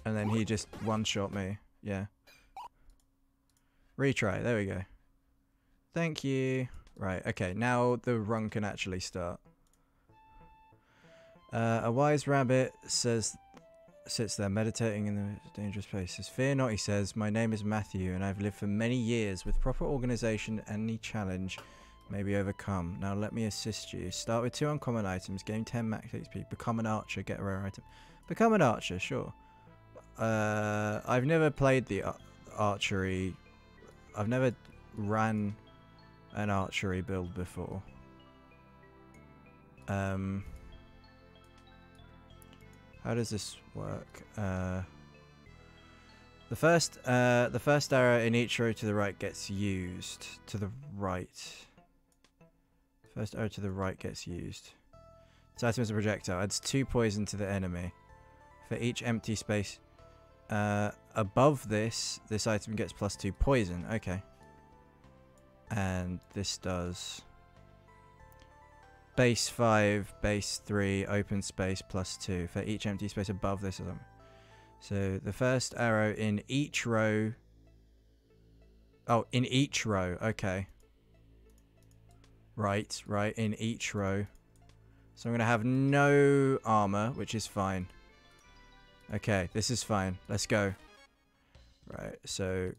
And then he just one-shot me. Yeah. Retry. There we go. Thank you. Right, okay. Now the run can actually start. A wise rabbit sits there meditating in the dangerous places. Fear not, he says. My name is Matthew, and I've lived for many years. With proper organization, any challenge may be overcome. Now let me assist you. Start with 2 uncommon items. Gain 10 max XP. Become an archer. Get a rare item. Become an archer, sure. I've never played the archery. I've never ran an archery build before. How does this work? The first arrow in each row to the right gets used. To the right. First arrow to the right gets used. This item is a projectile. Adds 2 poison to the enemy. For each empty space above this item gets +2 poison. Okay. And this does base 5, base 3, open space +2 for each empty space above this. So the first arrow in each row. Oh, in each row. Okay. Right, in each row. So I'm going to have no armor, which is fine. Okay, this is fine. Let's go. Right, so...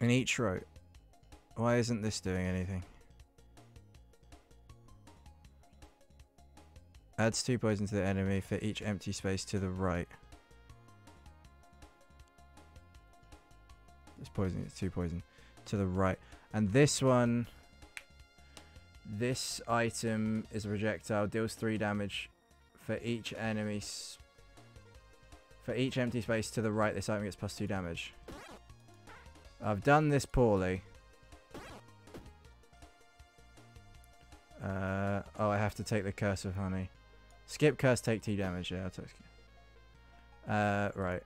in each row. Why isn't this doing anything? Adds 2 poison to the enemy for each empty space to the right. This poison is 2 poison to the right. And this one... this item is a projectile. Deals 3 damage for each enemy... for each empty space to the right, this item gets +2 damage. I've done this poorly. Oh, I have to take the Curse of Honey. Skip curse, take 2 damage. Yeah, I'll take skip. Right.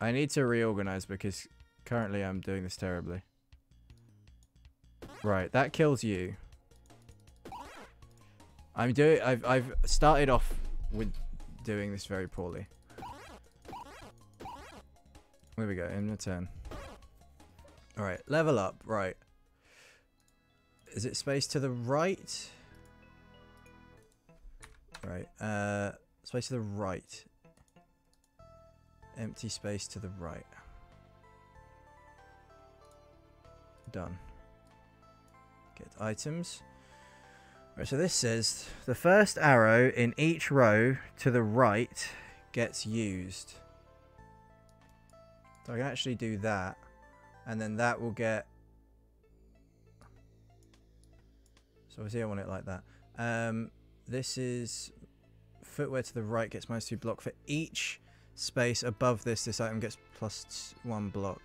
I need to reorganize because currently I'm doing this terribly. Right, that kills you. I've started off with doing this very poorly. There we go, in the turn. Alright, level up, right. Is it space to the right? Right, space to the right. Empty space to the right. Done. Get items. Right, so this says the first arrow in each row to the right gets used. So I can actually do that, and then that will get... so obviously I want it like that. This is footwear to the right gets -2 block. For each space above this item gets +1 block.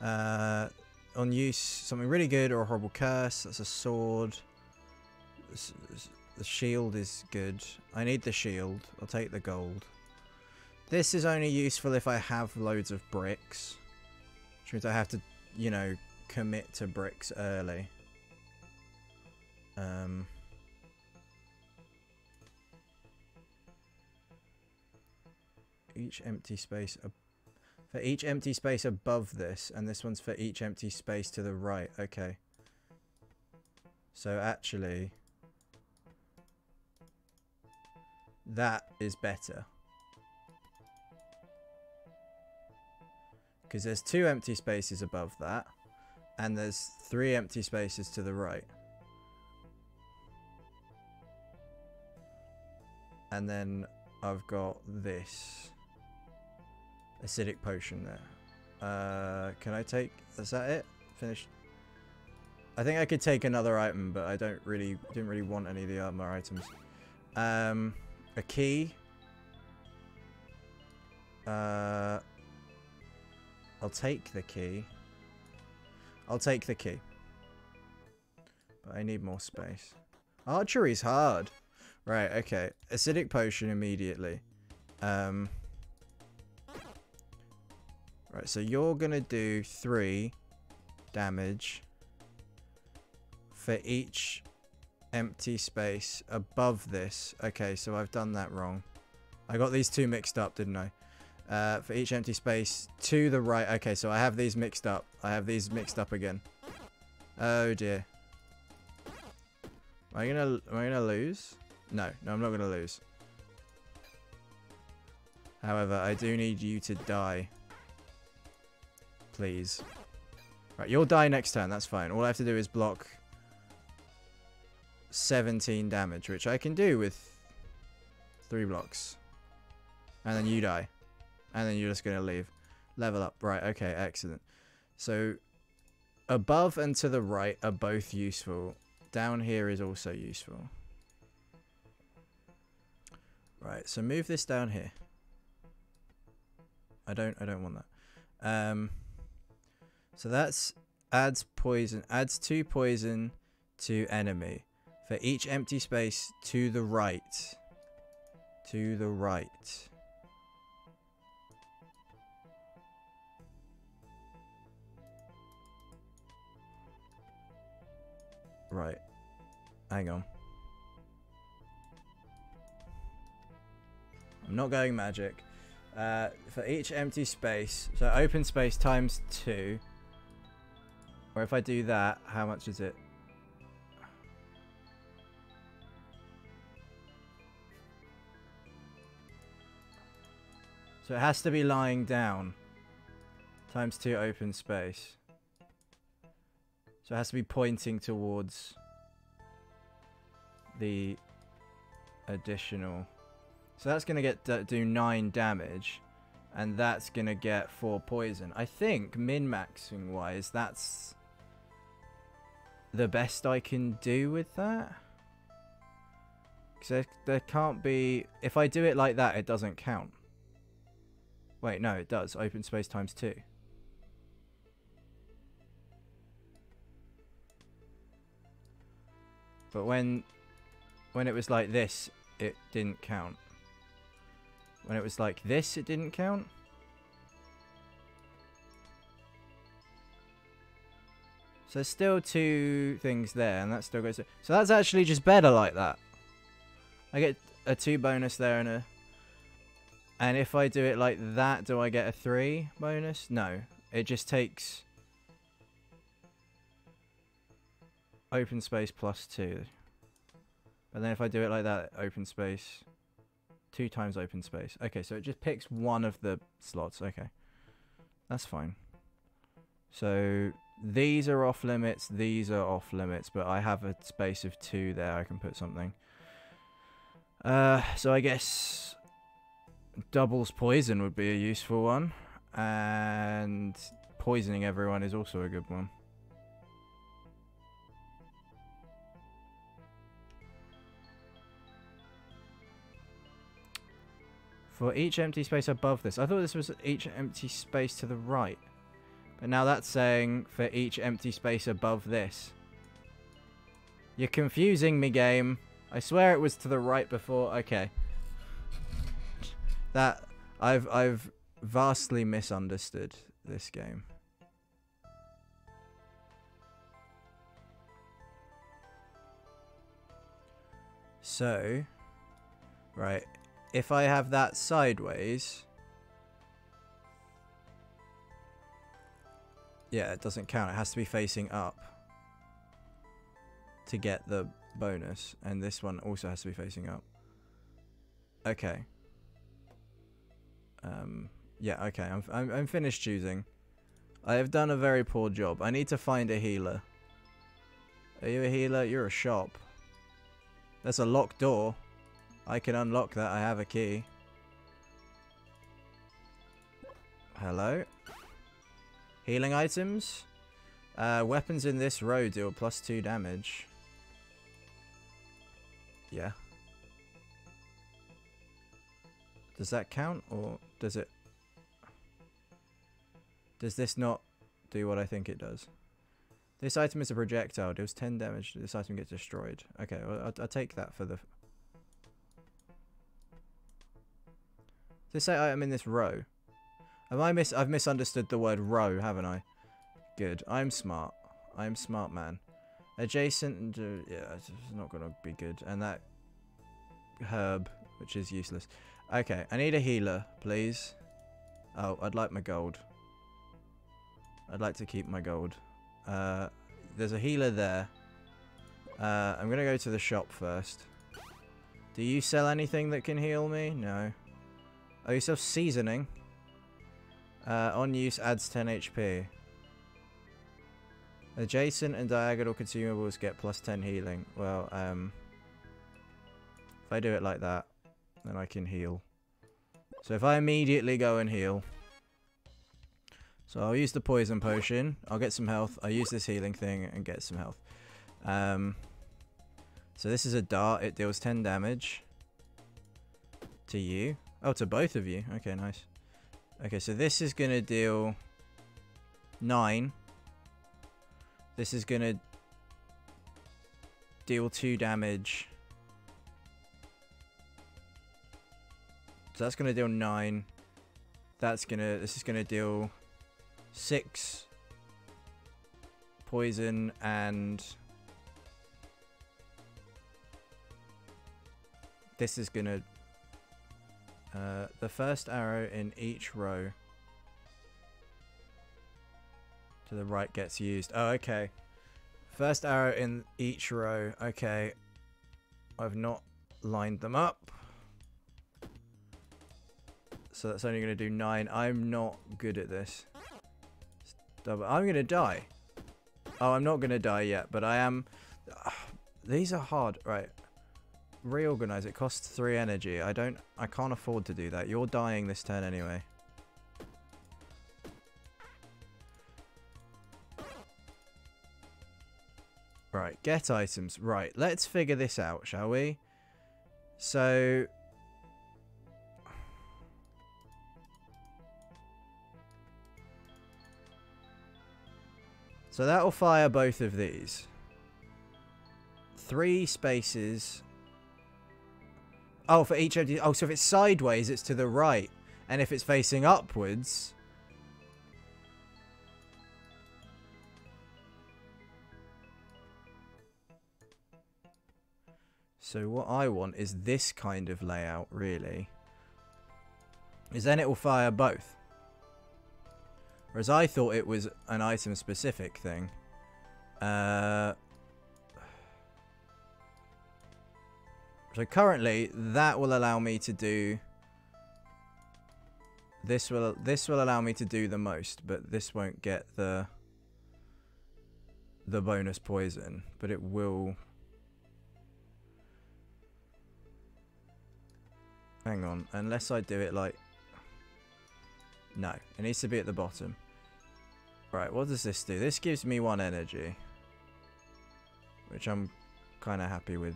On use, something really good or a horrible curse. That's a sword. The shield is good. I need the shield. I'll take the gold. This is only useful if I have loads of bricks. Which means I have to, you know, commit to bricks early. Each empty space... for each empty space above this, and this one's for each empty space to the right. Okay. So actually... that is better. Because there's 2 empty spaces above that, and there's 3 empty spaces to the right. And then I've got this acidic potion there. Can I take... is that it? Finished? I think I could take another item, but I didn't really want any of the other items. A key. I'll take the key. I'll take the key. But I need more space. Archery's hard. Right, okay. Acidic potion immediately. Right, so you're gonna do 3 damage for each empty space above this. Okay, so I've done that wrong. I got these two mixed up, didn't I? For each empty space to the right. Okay, so I have these mixed up. I have these mixed up again. Oh dear. Am I gonna lose? No, I'm not gonna lose. However, I do need you to die. Please. Right, you'll die next turn, that's fine. All I have to do is block 17 damage, which I can do with 3 blocks. And then you die. And then you're just going to leave. Level up. Right, okay, excellent. So, above and to the right are both useful. Down here is also useful. Right, so move this down here. I don't want that. So that's adds 2 poison to enemy for each empty space to the right. To the right. Right. Hang on. I'm not going magic. For each empty space, so open space times 2. Or if I do that, how much is it? So it has to be lying down. Times 2 open space. So it has to be pointing towards the additional. So that's going to do 9 damage. And that's going to get 4 poison. I think min-maxing wise, that's the best I can do with that. Because there can't be... If I do it like that, it doesn't count. Wait, no, it does. Open space times 2. But when it was like this, it didn't count. When it was like this, it didn't count. So there's still 2 things there, and that still goes... So that's actually just better like that. I get a 2 bonus there and a... And if I do it like that, do I get a 3 bonus? No. It just takes... Open space plus 2. But then if I do it like that, open space... 2 times open space. Okay, so it just picks one of the slots. Okay. That's fine. So these are off limits, these are off limits, but I have a space of 2 there. I can put something. So I guess doubles poison would be a useful one. And poisoning everyone is also a good one. For each empty space above this. I thought this was each empty space to the right. But now that's saying for each empty space above this. You're confusing me, game. I swear it was to the right before. Okay. That I've vastly misunderstood this game. So, right. If I have that sideways, yeah, it doesn't count. It has to be facing up to get the bonus, and this one also has to be facing up. Okay. Yeah. Okay. I'm finished choosing. I have done a very poor job. I need to find a healer. Are you a healer? You're a shop. There's a locked door. I can unlock that. I have a key. Hello? Healing items? Weapons in this row deal +2 damage. Yeah. Does that count? Or does it... Does this not do what I think it does? This item is a projectile. Deals 10 damage. This item gets destroyed. Okay, well, I'll take that for the... Does it say item in this row? I've misunderstood the word row, haven't I? Good. I'm smart. I'm smart, man. Adjacent, yeah, it's not going to be good. And that herb, which is useless. Okay, I need a healer, please. Oh, I'd like my gold. I'd like to keep my gold. There's a healer there. I'm going to go to the shop first. Do you sell anything that can heal me? No. Oh, you sell seasoning? On use adds 10 HP. Adjacent and diagonal consumables get plus 10 healing. Well, if I do it like that, then I can heal. So if I immediately go and heal. So I'll use the poison potion. I'll get some health. I'll use this healing thing and get some health. So this is a dart. It deals 10 damage. To you. Oh, to both of you. Okay, nice. Okay, so this is going to deal 9. This is going to deal 2 damage. So that's going to deal 9. This is going to deal 6 poison and this is going to the first arrow in each row to the right gets used. Oh, okay. First arrow in each row. Okay. I've not lined them up. So that's only going to do 9. I'm not good at this. I'm going to die. Oh, I'm not going to die yet, but I am. These are hard. Right. Reorganize. It costs 3 energy. I can't afford to do that. You're dying this turn anyway. Right. Get items. Right. Let's figure this out, shall we? So that'll fire both of these. 3 spaces. Oh, for each of these. Oh, so if it's sideways, it's to the right. And if it's facing upwards. So what I want is this kind of layout, really. Is then it will fire both. Whereas I thought it was an item specific thing. So currently, that will allow me to do. This will allow me to do the most, but this won't get the bonus poison, but it will. Hang on, unless I do it like. No, it needs to be at the bottom. Right, what does this do? This gives me 1 energy, which I'm kind of happy with.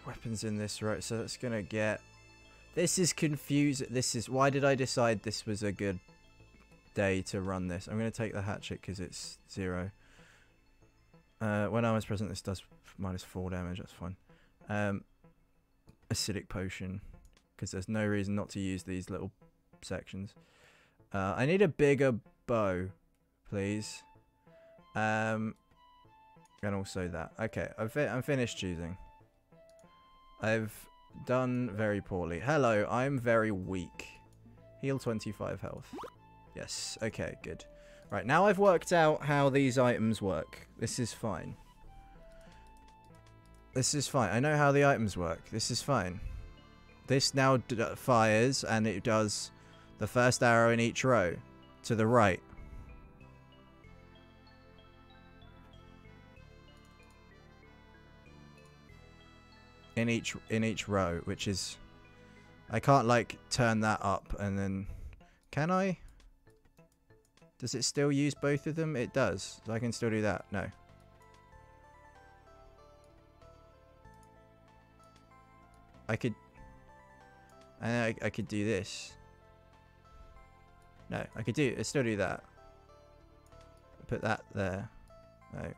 Weapons in this, right? So that's gonna get. This is confusing. This is why did I decide this was a good day to run this? I'm gonna take the hatchet because it's 0. When I was present, this does -4 damage. That's fine. Acidic potion, because there's no reason not to use these little sections. I need a bigger bow, please. And also that. Okay, I'm finished choosing. I've done very poorly. Hello, I'm very weak. Heal 25 health. Yes, okay, good. Right, now I've worked out how these items work. This is fine. This is fine. I know how the items work. This is fine. This now fires, and it does the first arrow in each row to the right. In each row, which is... I can't, like, turn that up and then... Can I? Does it still use both of them? It does. So I can still do that. No. I could... I could do this. No, I could still do that. Put that there. No.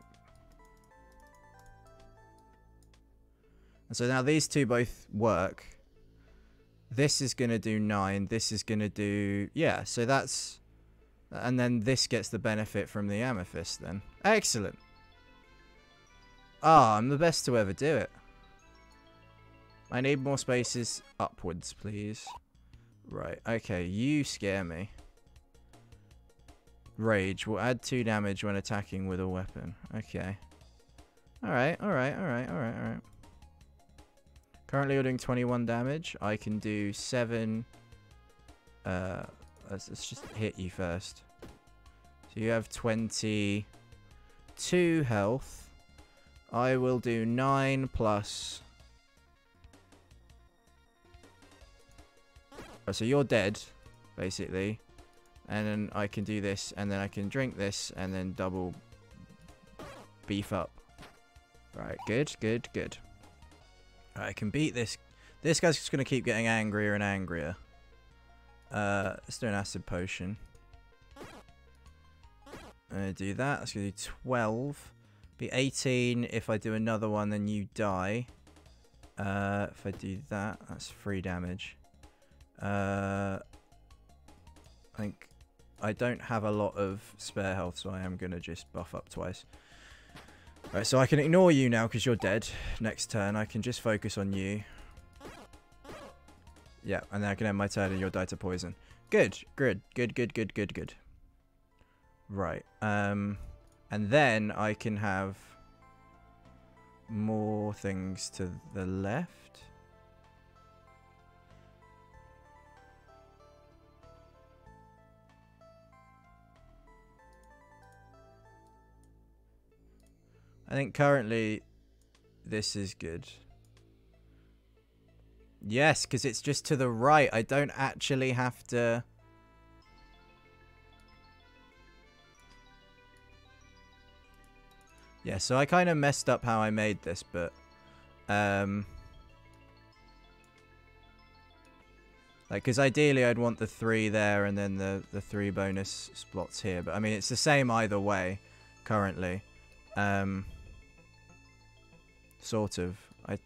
And so now these two both work. This is going to do 9. This is going to do... Yeah, so that's And then this gets the benefit from the amethyst then. Excellent. Ah, I'm the best to ever do it. I need more spaces upwards, please. Right, okay, you scare me. Rage will add 2 damage when attacking with a weapon. Okay. Alright. Currently you're doing 21 damage. I can do 7. Let's just hit you first. So you have 22 health. I will do 9 plus... Oh, so you're dead, basically. And then I can do this, and then I can drink this, and then double beef up. Right, good. Right, I can beat this. This guy's just going to keep getting angrier and angrier. Let's do an acid potion. I'm going to do that. That's going to do 12. Be 18 if I do another one, then you die. If I do that, that's 3 damage. I think I don't have a lot of spare health, so I am going to just buff up twice. Right, so I can ignore you now because you're dead. Next turn, I can just focus on you. Yeah, and then I can end my turn and you'll die to poison. Good. Right, and then I can have more things to the left. I think currently this is good. Yes, because it's just to the right. I don't actually have to... Yeah, so I kind of messed up how I made this, but... Like, because ideally I'd want the 3 there and then the 3 bonus slots here. But, I mean, it's the same either way, currently. Sort of. I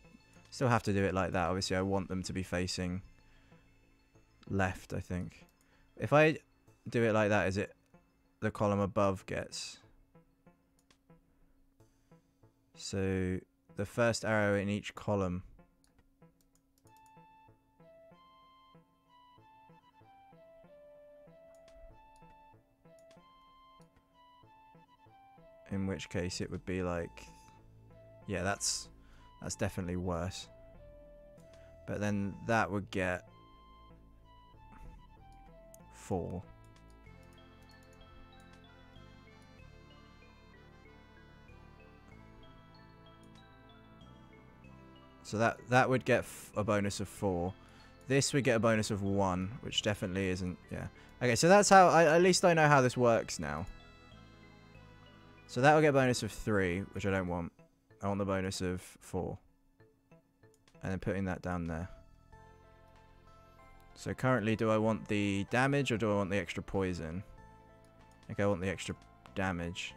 still have to do it like that. Obviously, I want them to be facing left, I think. If I do it like that, is it the column above gets... So, the first arrow in each column. In which case it would be like... Yeah, that's definitely worse. But then that would get 4. So that would get a bonus of 4. This would get a bonus of 1, which definitely isn't... Yeah. Okay, so that's how... at least I know how this works now. So that will get a bonus of 3, which I don't want. I want the bonus of 4. And then putting that down there. So currently, do I want the damage or do I want the extra poison? I think I want the extra damage.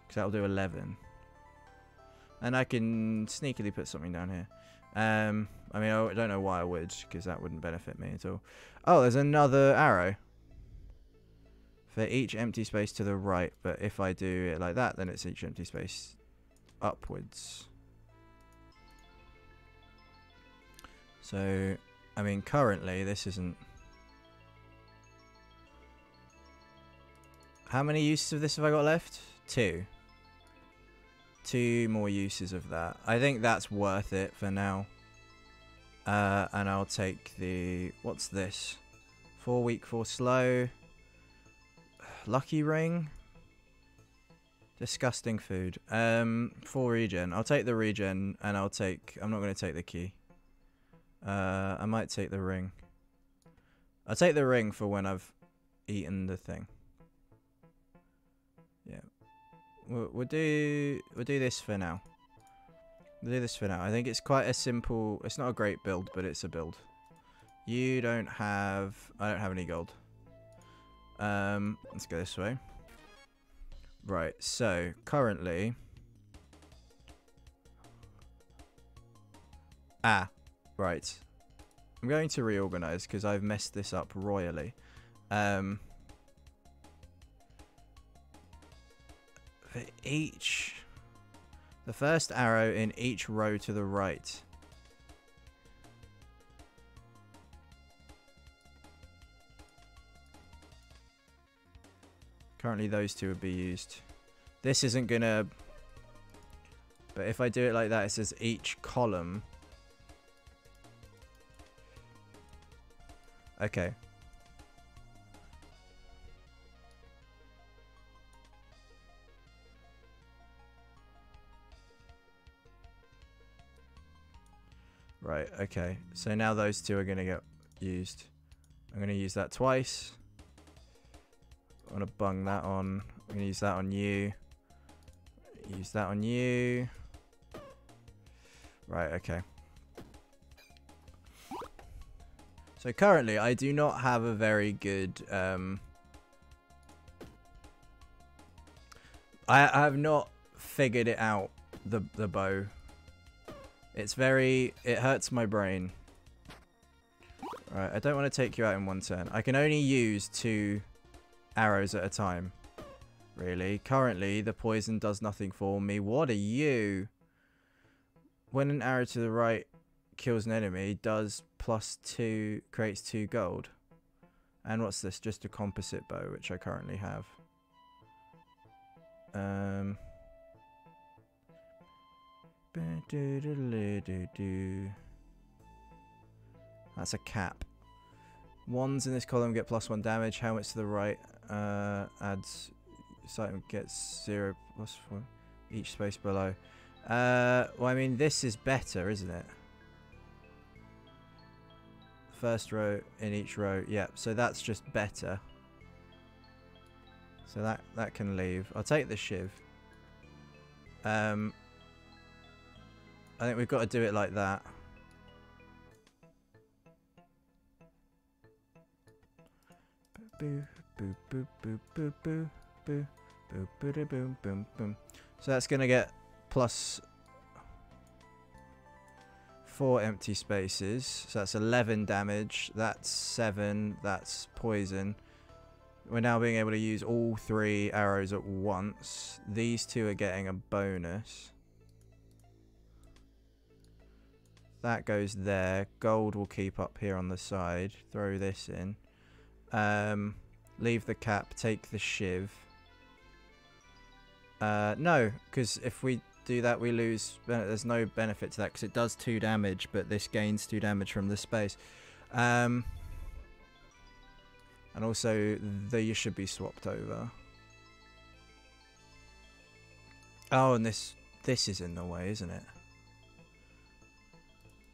Because that'll do 11. And I can sneakily put something down here. I mean, I don't know why I would, because that wouldn't benefit me at all. Oh, there's another arrow. For each empty space to the right, but if I do it like that, then it's each empty space upwards. So, I mean, currently, this isn't... How many uses of this have I got left? 2. 2 more uses of that. I think that's worth it for now. And I'll take the... What's this? 4 weak, 4 slow. Lucky ring. Disgusting food. 4 regen. I'll take the regen and I'll take... I'm not going to take the key. I might take the ring. I'll take the ring for when I've eaten the thing. Yeah. We'll do this for now. We'll do this for now. I think it's quite a simple... It's not a great build, but it's a build. You don't have... I don't have any gold. Let's go this way. Right, so currently... right. I'm going to reorganize because I've messed this up royally. For each... The first arrow in each row to the right. Currently those two would be used. This isn't gonna... But if I do it like that, it says each column. Okay. Right, okay. So now those two are going to get used. I'm going to use that twice. I'm going to bung that on. I'm going to use that on you. Use that on you. Right, okay. So currently, I do not have a very good... I have not figured it out, the bow. It's very... It hurts my brain. Right, I don't want to take you out in one turn. I can only use 2 arrows at a time. Really. Currently, the poison does nothing for me. What are you? When an arrow to the right kills an enemy, does +2, creates 2 gold. And what's this? Just a composite bow, which I currently have. That's a cap. Wands in this column get +1 damage. Helmets to the right adds... Item gets 0 +1 each space below. Well, I mean, this is better, isn't it? First row in each row. Yeah, so that's just better. So that can leave. I'll take the shiv. I think we've got to do it like that. Boo, boo, boo, boo, boo, boo, boo, boo, boo, boo, boom, boom, boom. So that's going to get +4 empty spaces. So that's 11 damage. That's 7. That's poison. We're now being able to use all 3 arrows at once. These 2 are getting a bonus. That goes there. Gold will keep up here on the side. Throw this in. Leave the cap. Take the shiv. No, because if we do that, we lose. There's no benefit to that because it does 2 damage, but this gains 2 damage from the space. And also, these should be swapped over. Oh, and this is in the way, isn't it?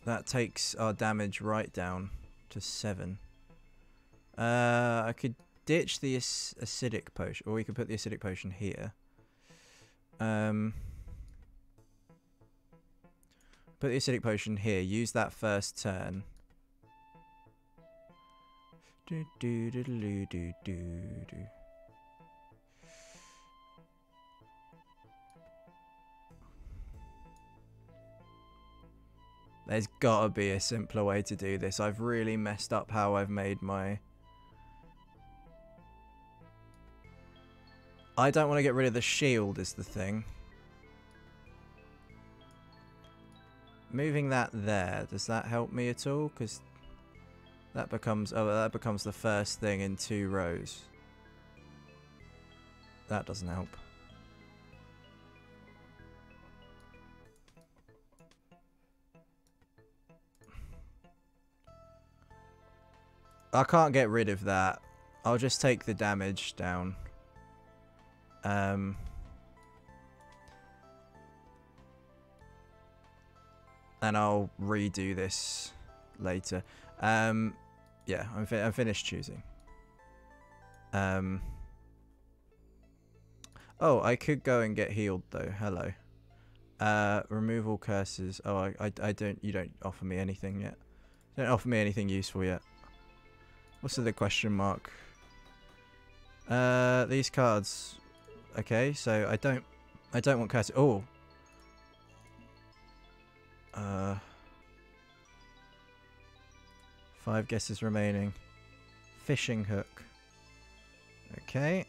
That takes our damage right down to 7. I could ditch the acidic potion, or we could put the acidic potion here. Put the acidic potion here. Use that first turn. Do do do do do do do. There's gotta be a simpler way to do this. I've really messed up how I've made my... I don't want to get rid of the shield is the thing. Moving that there, does that help me at all? Because that becomes... Oh, that becomes the first thing in 2 rows. That doesn't help. I can't get rid of that. I'll just take the damage down. And I'll redo this later. Yeah, I'm finished choosing. Oh, I could go and get healed though. Hello. Remove all curses. Oh, I don't. You don't offer me anything yet. You don't offer me anything useful yet. What's the question mark? These cards. Okay, so I don't want curses. Oh. 5 guesses remaining. Fishing hook. Okay.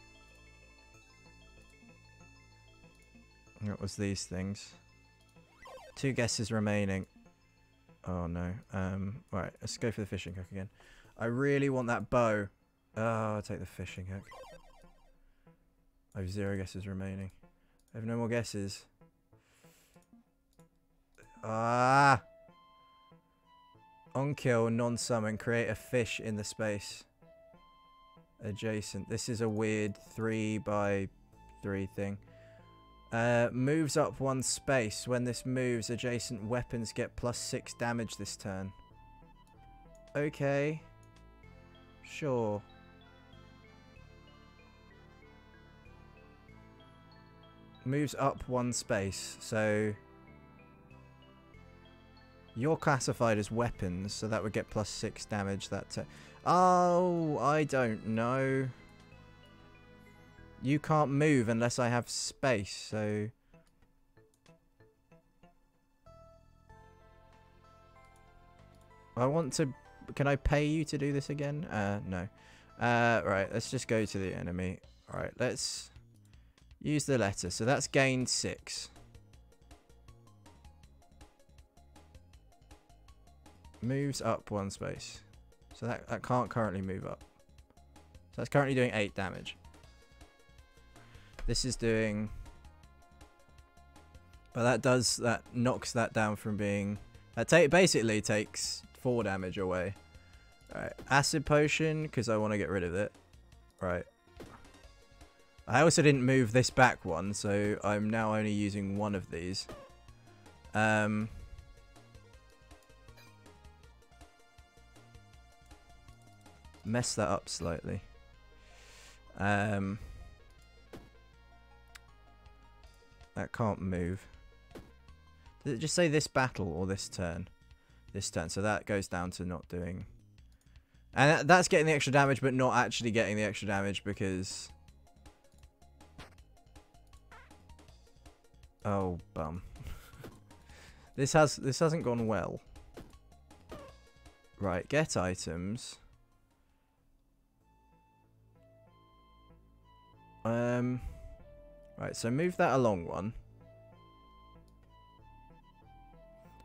What was these things? 2 guesses remaining. Oh no. Right, let's go for the fishing hook again. I really want that bow. Oh, I'll take the fishing hook. I have 0 guesses remaining. I have no more guesses. Ah! On kill, non-summon, create a fish in the space. Adjacent. This is a weird 3x3 thing. Moves up 1 space. When this moves, adjacent weapons get +6 damage this turn. Okay. Sure. Moves up 1 space, so you're classified as weapons, so that would get +6 damage that turn. Oh, I don't know. You can't move unless I have space, so I want to. Can I pay you to do this again? No. Right, let's just go to the enemy. Alright, let's use the letter. So that's gained 6. Moves up 1 space. So that can't currently move up. So that's currently doing 8 damage. This is doing... But that knocks that down from being... That basically takes 4 damage away. Alright, acid potion, because I want to get rid of it. Right. I also didn't move this back one, so I'm now only using 1 of these. Mess that up slightly. That can't move. Did it just say this battle or this turn? This turn. So that goes down to not doing... And that's getting the extra damage, but not actually getting the extra damage because... Oh, bum. This hasn't gone well. Right, get items. Right, so move that along 1.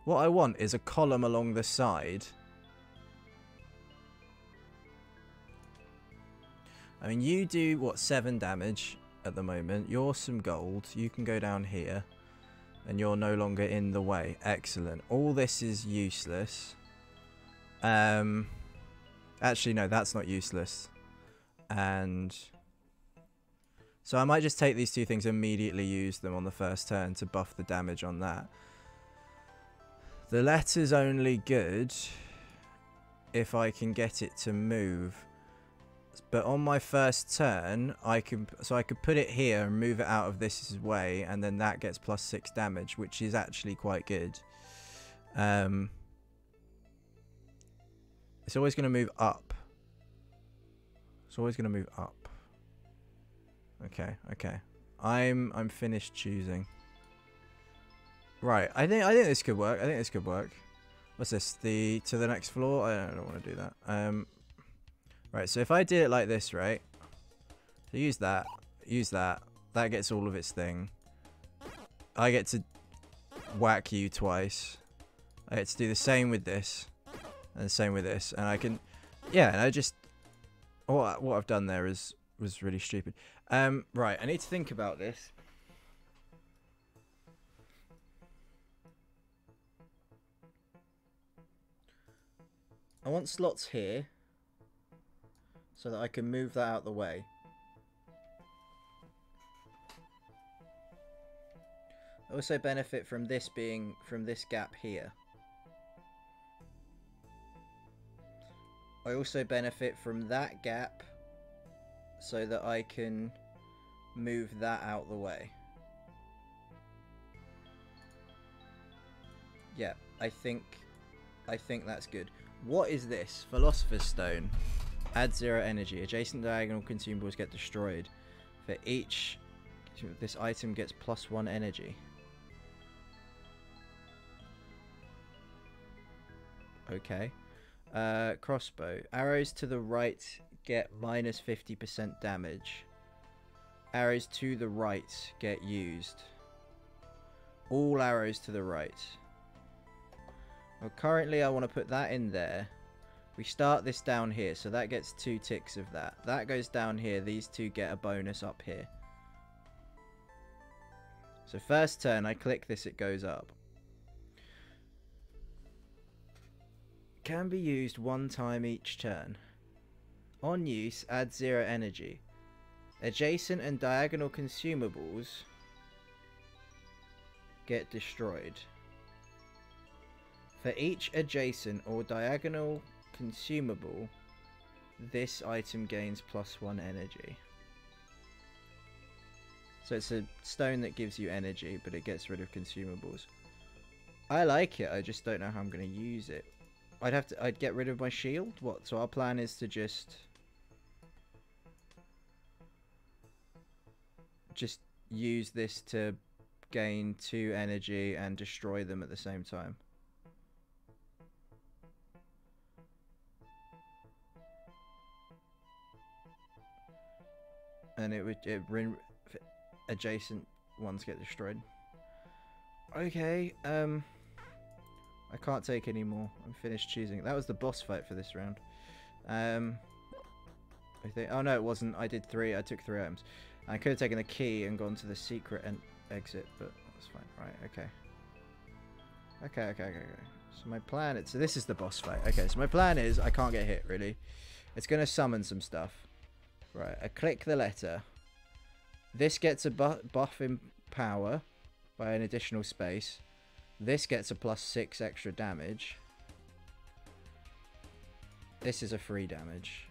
What I want is a column along the side. I mean, you do, what, 7 damage at the moment. You're some gold. You can go down here. And you're no longer in the way. Excellent. All this is useless. Actually, no, that's not useless. And... So I might just take these 2 things, immediately use them on the first turn to buff the damage on that. The letter's only good if I can get it to move. But on my first turn, I could put it here and move it out of this way, and then that gets +6 damage, which is actually quite good. It's always going to move up. It's always going to move up. Okay, okay. I'm finished choosing. Right, I think this could work. I think this could work. What's this? To the next floor? I don't want to do that. Right, so if I did it like this, right? So use that. That gets all of its thing. I get to whack you twice. I get to do the same with this. And the same with this. And I can... Yeah, and I just... What I've done there was really stupid. Right, I need to think about this. I want slots here so that I can move that out the way. I also benefit from this being from this gap here. I also benefit from that gap so that I can move that out the way. Yeah, I think that's good. What is this? Philosopher's Stone. Add 0 energy. Adjacent diagonal consumables get destroyed. For each, this item gets +1 energy. Okay. Crossbow. Arrows to the right get minus 50% damage. Arrows to the right get used. All arrows to the right. Well, currently I want to put that in there. We start this down here, so that gets 2 ticks of that. That goes down here. These two get a bonus up here. So first turn, I click this, it goes up. Can be used 1 time each turn. On use, add 0 energy. Adjacent and diagonal consumables get destroyed. For each adjacent or diagonal consumable, this item gains +1 energy. So it's a stone that gives you energy, but it gets rid of consumables. I like it, I just don't know how I'm going to use it. I'd get rid of my shield? What? So our plan is to just use this to gain 2 energy and destroy them at the same time. And adjacent ones get destroyed. Okay, I can't take any more. I'm finished choosing. That was the boss fight for this round. I think. Oh no, it wasn't. I did 3. I took 3 items. I could have taken the key and gone to the secret and exit, but that's fine. Right. Okay. Okay. So my plan is. So this is the boss fight. Okay. So my plan is I can't get hit really. It's gonna summon some stuff. Right. I click the letter. This gets a buff in power by an additional space. This gets a +6 extra damage. This is a free damage.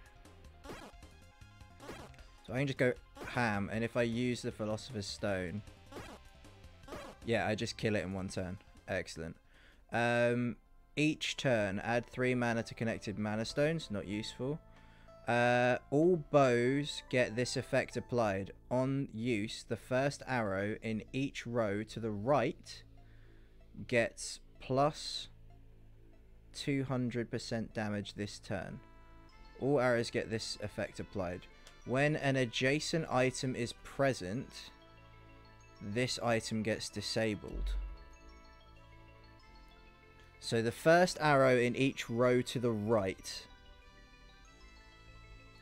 So I can just go ham, and if I use the Philosopher's Stone... Yeah, I just kill it in 1 turn. Excellent. Each turn, add 3 mana to connected mana stones. Not useful. All bows get this effect applied. On use, the first arrow in each row to the right gets plus 200% damage this turn. All arrows get this effect applied. When an adjacent item is present, this item gets disabled. So the first arrow in each row to the right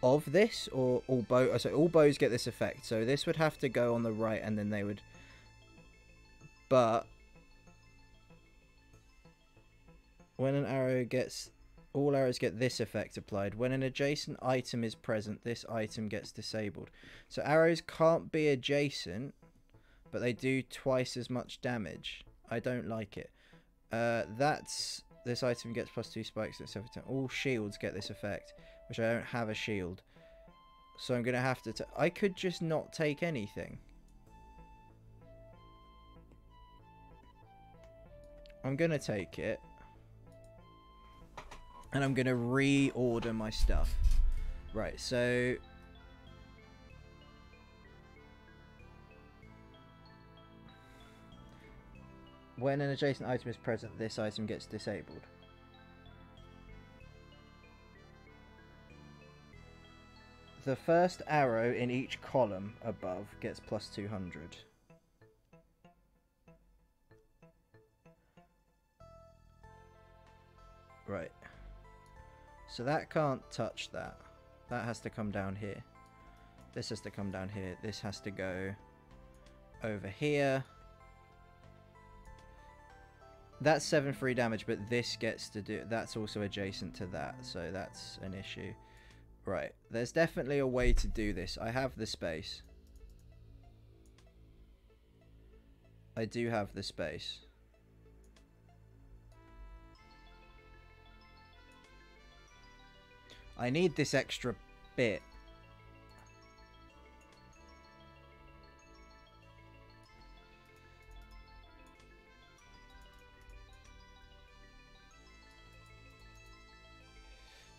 of this, or all bows, so all bows get this effect. So this would have to go on the right, and then they would, but when an arrow gets, all arrows get this effect applied. When an adjacent item is present, this item gets disabled. So arrows can't be adjacent, but they do twice as much damage. I don't like it. This item gets +2 spikes at 7 times. All shields get this effect, which I don't have a shield. So I'm going to have to... I could just not take anything. I'm going to take it. And I'm going to reorder my stuff. Right, so... when an adjacent item is present, this item gets disabled. The first arrow in each column above gets +200. Right. So that can't touch that. That has to come down here. This has to come down here. This has to go over here. That's 7 free damage, but this gets to do... That's also adjacent to that, so that's an issue. Right, there's definitely a way to do this. I have the space. I do have the space. I need this extra bit.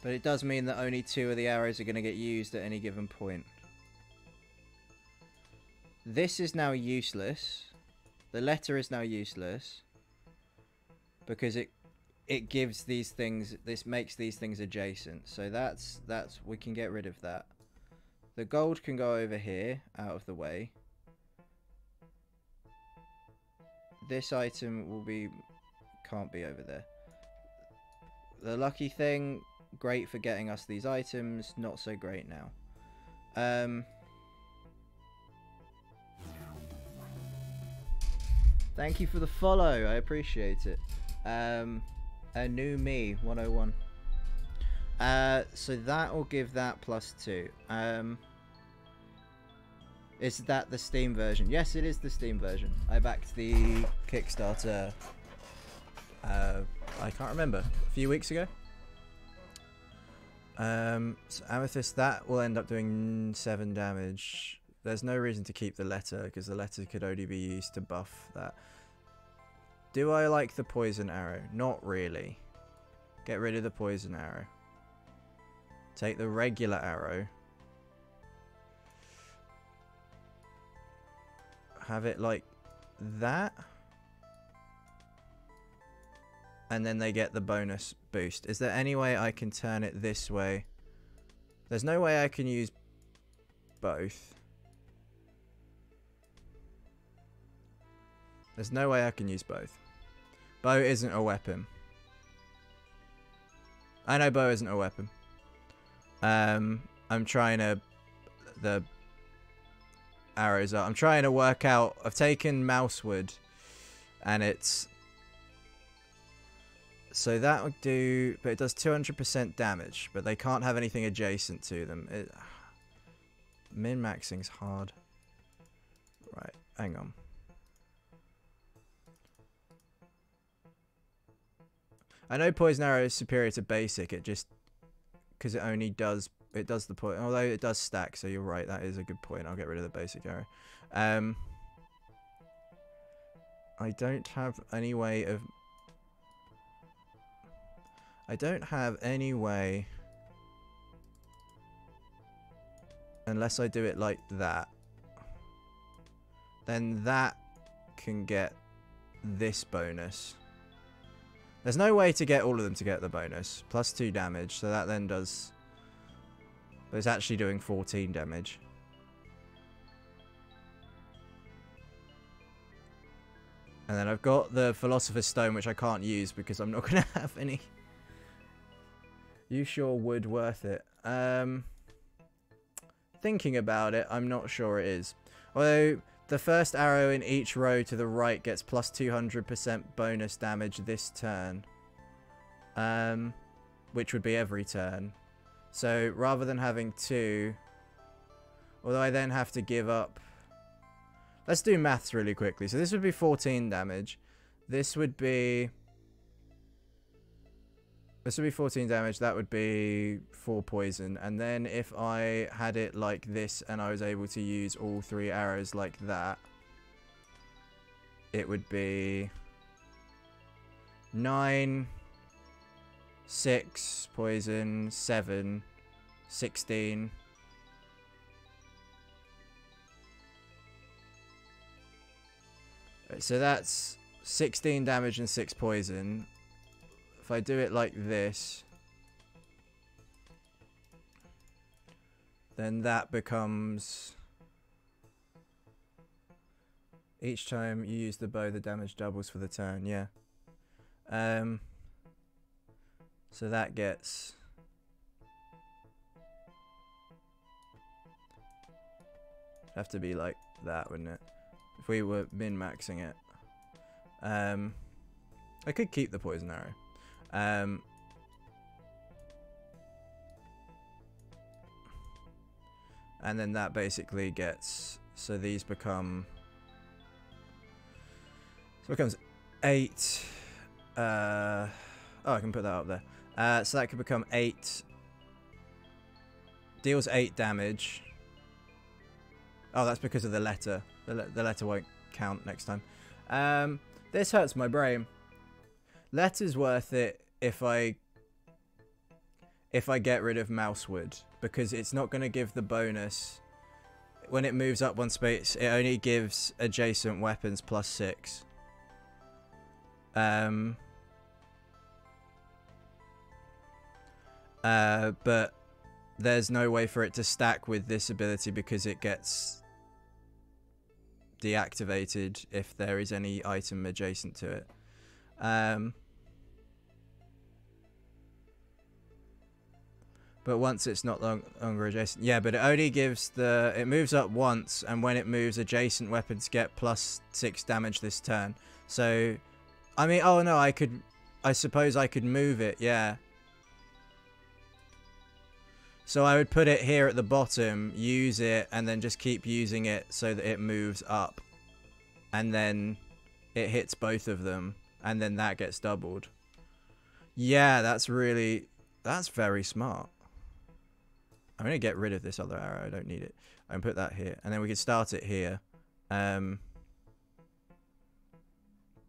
But it does mean that only 2 of the arrows are going to get used at any given point. This is now useless. The letter is now useless. Because it gives these things, this makes these things adjacent. So that's we can get rid of that. The gold can go over here, out of the way. This item will be, can't be over there. The lucky thing, great for getting us these items, not so great now. Thank you for the follow, I appreciate it. A new me 101. So that will give that +2. Is that the Steam version? Yes, it is the Steam version. I backed the Kickstarter, I can't remember, a few weeks ago. So Amethyst, that will end up doing 7 damage. There's no reason to keep the letter, because the letter could only be used to buff that. Do I like the poison arrow? Not really. Get rid of the poison arrow. Take the regular arrow. Have it like that. And then they get the bonus boost. Is there any way I can turn it this way? There's no way I can use both. There's no way I can use both. Bow isn't a weapon. I know bow isn't a weapon. I'm trying to... The arrows are... I'm trying to work out... I've taken mouse wood. And it's... So that would do... But it does 200% damage. But they can't have anything adjacent to them. Min-maxing's hard. Right, hang on. I know poison arrow is superior to basic. It just... Because it only does... It does the point... Although it does stack, so you're right. That is a good point. I'll get rid of the basic arrow. I don't have any way of... I don't have any way... Unless I do it like that. Then that can get this bonus. There's no way to get all of them to get the bonus. +2 damage, so that then does... But it's actually doing 14 damage. And then I've got the Philosopher's Stone, which I can't use because I'm not going to have any. You sure would worth it? Thinking about it, I'm not sure it is. Although, the first arrow in each row to the right gets +200% bonus damage this turn. Which would be every turn. So, rather than having 2... Although I then have to give up... Let's do maths really quickly. So this would be 14 damage. This would be 14 damage. That would be 4 poison. And then if I had it like this and I was able to use all 3 arrows like that, it would be 9, 6 poison, 7, 16... So that's 16 damage and 6 poison. If I do it like this, then that becomes... Each time you use the bow, the damage doubles for the turn, yeah. So that gets... It'd have to be like that, wouldn't it? If we were min-maxing it. I could keep the poison arrow. And then that basically gets... So these become... So it becomes 8... oh, I can put that up there. So that could become 8... Deals 8 damage. Oh, that's because of the letter. The letter won't count next time. This hurts my brain. Letter's worth it if I get rid of Mousewood, because it's not going to give the bonus. When it moves up 1 space, it only gives adjacent weapons +6. But there's no way for it to stack with this ability because it gets deactivated if there is any item adjacent to it. But once it's not longer adjacent. Yeah, but it only gives the... It moves up once, and when it moves, adjacent weapons get +6 damage this turn. So, I mean, oh no, I suppose I could move it, yeah. So I would put it here at the bottom, use it, and then just keep using it so that it moves up. And then it hits both of them, and then that gets doubled. Yeah, that's very smart. I'm going to get rid of this other arrow. I don't need it. I can put that here. And then we can start it here. That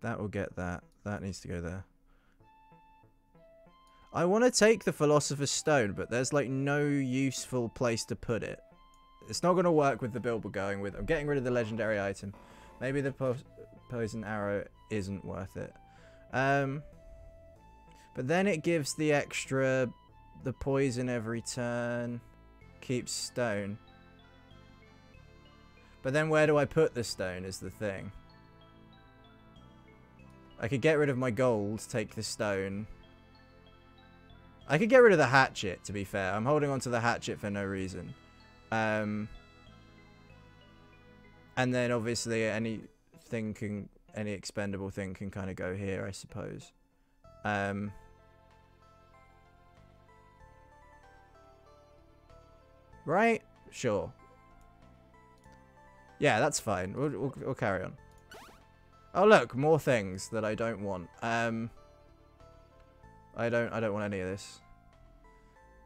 will get that. That needs to go there. I want to take the Philosopher's Stone, but there's like no useful place to put it. It's not going to work with the build we're going with. I'm getting rid of the legendary item. Maybe the poison arrow isn't worth it. But then it gives the extra... The poison every turn. Keeps stone. But then where do I put the stone is the thing. I could get rid of my gold, take the stone. I could get rid of the hatchet, to be fair. I'm holding on to the hatchet for no reason. And then obviously any expendable thing can kind of go here, I suppose. Right? Sure. Yeah, that's fine. We'll carry on. Oh look, more things that I don't want. I don't want any of this.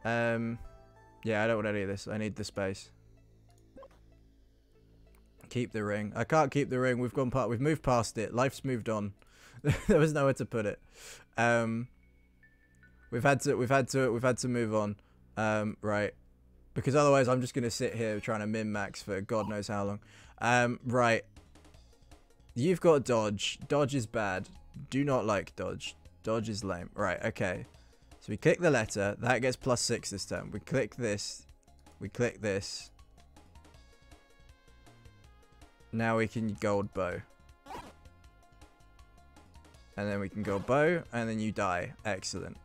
Yeah, I don't want any of this. I need the space. Keep the ring. I can't keep the ring. We've moved past it. Life's moved on. There was nowhere to put it. We've had to move on. Right. Because otherwise I'm just going to sit here trying to min-max for God knows how long. Right. You've got dodge. Dodge is bad. Do not like dodge. Dodge is lame. Right, okay. So we click the letter. That gets +6 this time. We click this. We click this. Now we can gold bow. And then we can gold bow. And then you die. Excellent.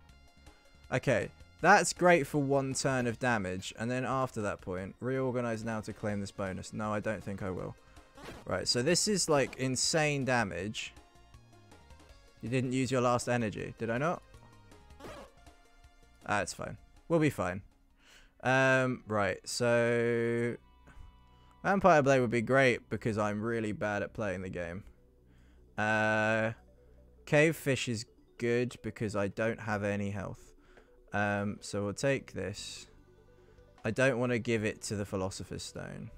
Okay. That's great for 1 turn of damage, and then after that point, reorganize now to claim this bonus. No, I don't think I will. Right, so this is like insane damage. You didn't use your last energy, did I not? Ah, it's fine. We'll be fine. Right, so... Vampire Blade would be great because I'm really bad at playing the game. Cave Fish is good because I don't have any health. So we'll take this. I don't want to give it to the Philosopher's Stone.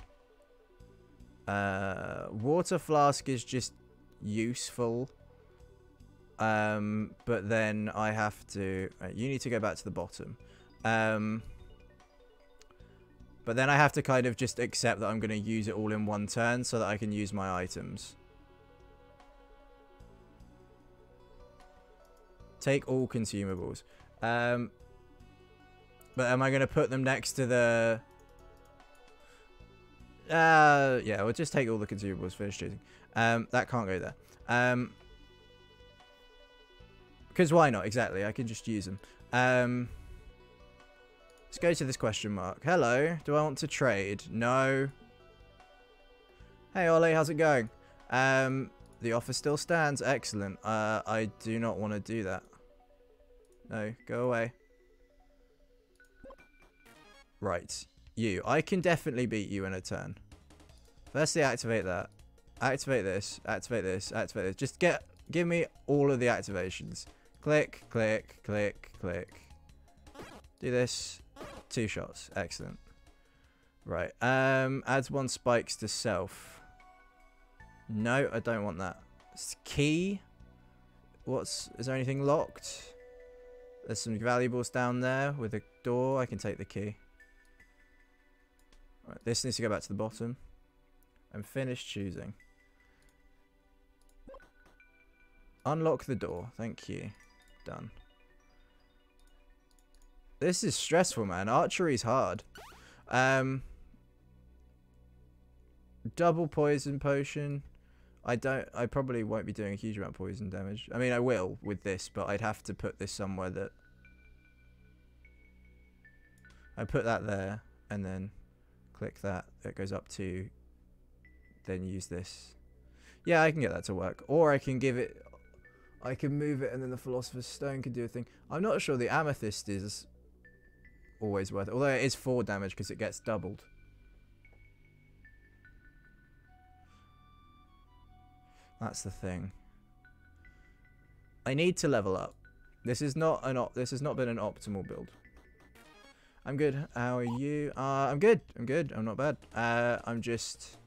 Water Flask is just useful. But then I have to... you need to go back to the bottom. But then I have to kind of just accept that I'm going to use it all in 1 turn so that I can use my items. Take all consumables. But am I going to put them next to the... yeah, we'll just take all the consumables, finish choosing. That can't go there. Because why not? Exactly, I can just use them. Let's go to this question mark. Hello, do I want to trade? No. Hey Ollie, how's it going? The offer still stands. Excellent. I do not want to do that. No, go away. Right, you. I can definitely beat you in a turn. Firstly, activate that. Activate this. Activate this. Activate this. Just give me all of the activations. Click, click, click, click. Do this. 2 shots. Excellent. Right. Adds 1 spikes to self. No, I don't want that. Key. Is there anything locked? There's some valuables down there with a door. I can take the key. Right, this needs to go back to the bottom. And finish choosing. Unlock the door. Thank you. Done. This is stressful, man. Archery's hard. Double poison potion. I probably won't be doing a huge amount of poison damage. I mean, I will with this, but I'd have to put this somewhere that... I put that there, and then click that. It goes up to... Then use this. Yeah, I can get that to work. Or I can give it... I can move it, and then the Philosopher's Stone can do a thing. I'm not sure the Amethyst is always worth it. Although it is 4 damage, because it gets doubled. That's the thing. I need to level up. This is not this has not been an optimal build. I'm good. How are you? I'm good. I'm good. I'm not bad. I'm just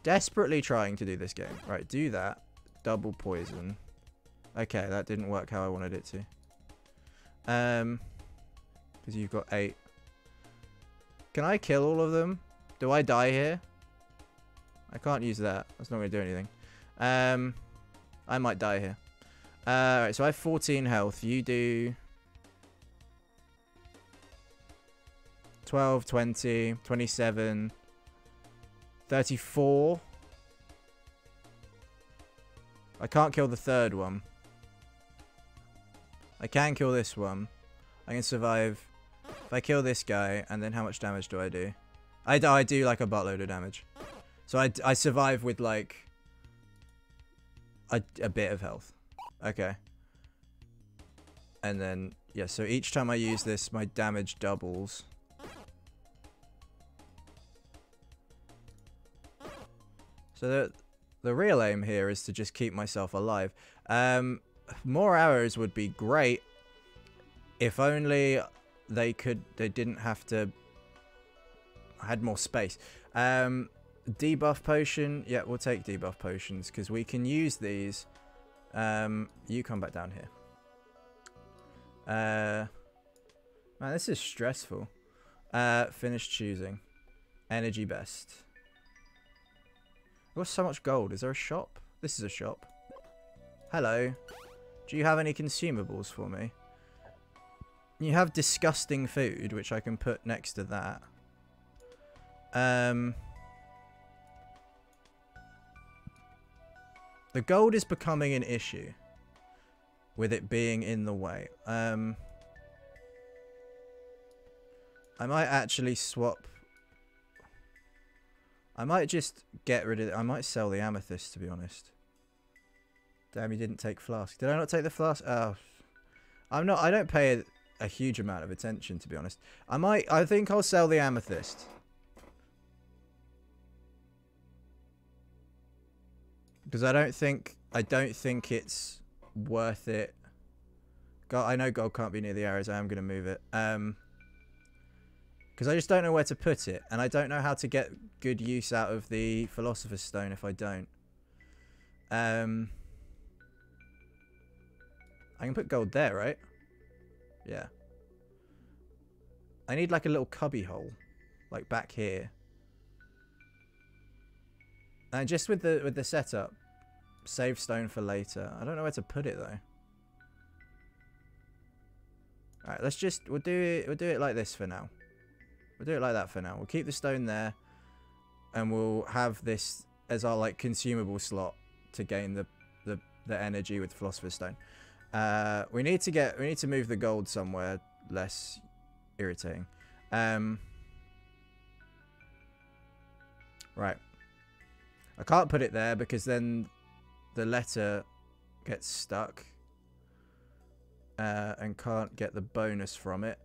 desperately trying to do this game. Right, do that. Double poison. Okay, that didn't work how I wanted it to. Because you've got 8. Can I kill all of them? Do I die here? I can't use that. That's not going to do anything. I might die here. Alright, so I have 14 health. You do 12, 20, 27, 34. I can't kill the third one. I can kill this one. I can survive. If I kill this guy, and then how much damage do I do? I do like a buttload of damage. So I survive with like a bit of health. Okay. And then, yeah, so each time I use this, my damage doubles. So the real aim here is to just keep myself alive. More arrows would be great if only they didn't have to... I had more space. Debuff potion. Yeah, we'll take debuff potions because we can use these. You come back down here. Man, this is stressful. Finish choosing. Energy best. I've got so much gold. Is there a shop? This is a shop. Hello. Do you have any consumables for me? You have disgusting food, which I can put next to that. The gold is becoming an issue with it being in the way. I might actually swap. I might just get rid of it. I might sell the amethyst, to be honest. Damn, you didn't take flask. Did I not take the flask? Oh, I don't pay a huge amount of attention, to be honest. I think I'll sell the amethyst. Because I don't think it's worth it. God, I know gold can't be near the arrows. I am going to move it. Because I just don't know where to put it. And I don't know how to get good use out of the Philosopher's Stone if I don't. I can put gold there, right? Yeah. I need like a little cubby hole. Like back here. And just with the setup. Save stone for later. I don't know where to put it though. Alright, we'll do it like this for now. We'll do it like that for now. We'll keep the stone there. And we'll have this as our like consumable slot to gain the energy with Philosopher's Stone. We need to move the gold somewhere less irritating. Right. I can't put it there because then the letter gets stuck and can't get the bonus from it.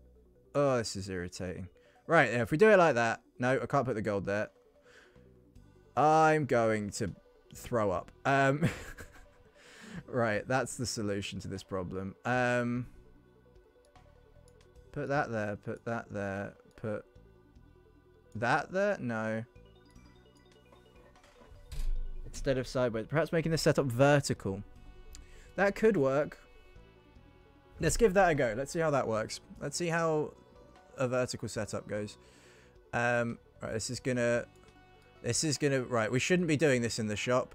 Oh, this is irritating. Right, if we do it like that... No, I can't put the gold there. I'm going to throw up. Right, that's the solution to this problem. Put that there, put that there, put that there? No. Instead of sideways. Perhaps making the setup vertical. That could work. Let's give that a go. Let's see how that works. Let's see how a vertical setup goes. Right, this is gonna... Right, we shouldn't be doing this in the shop.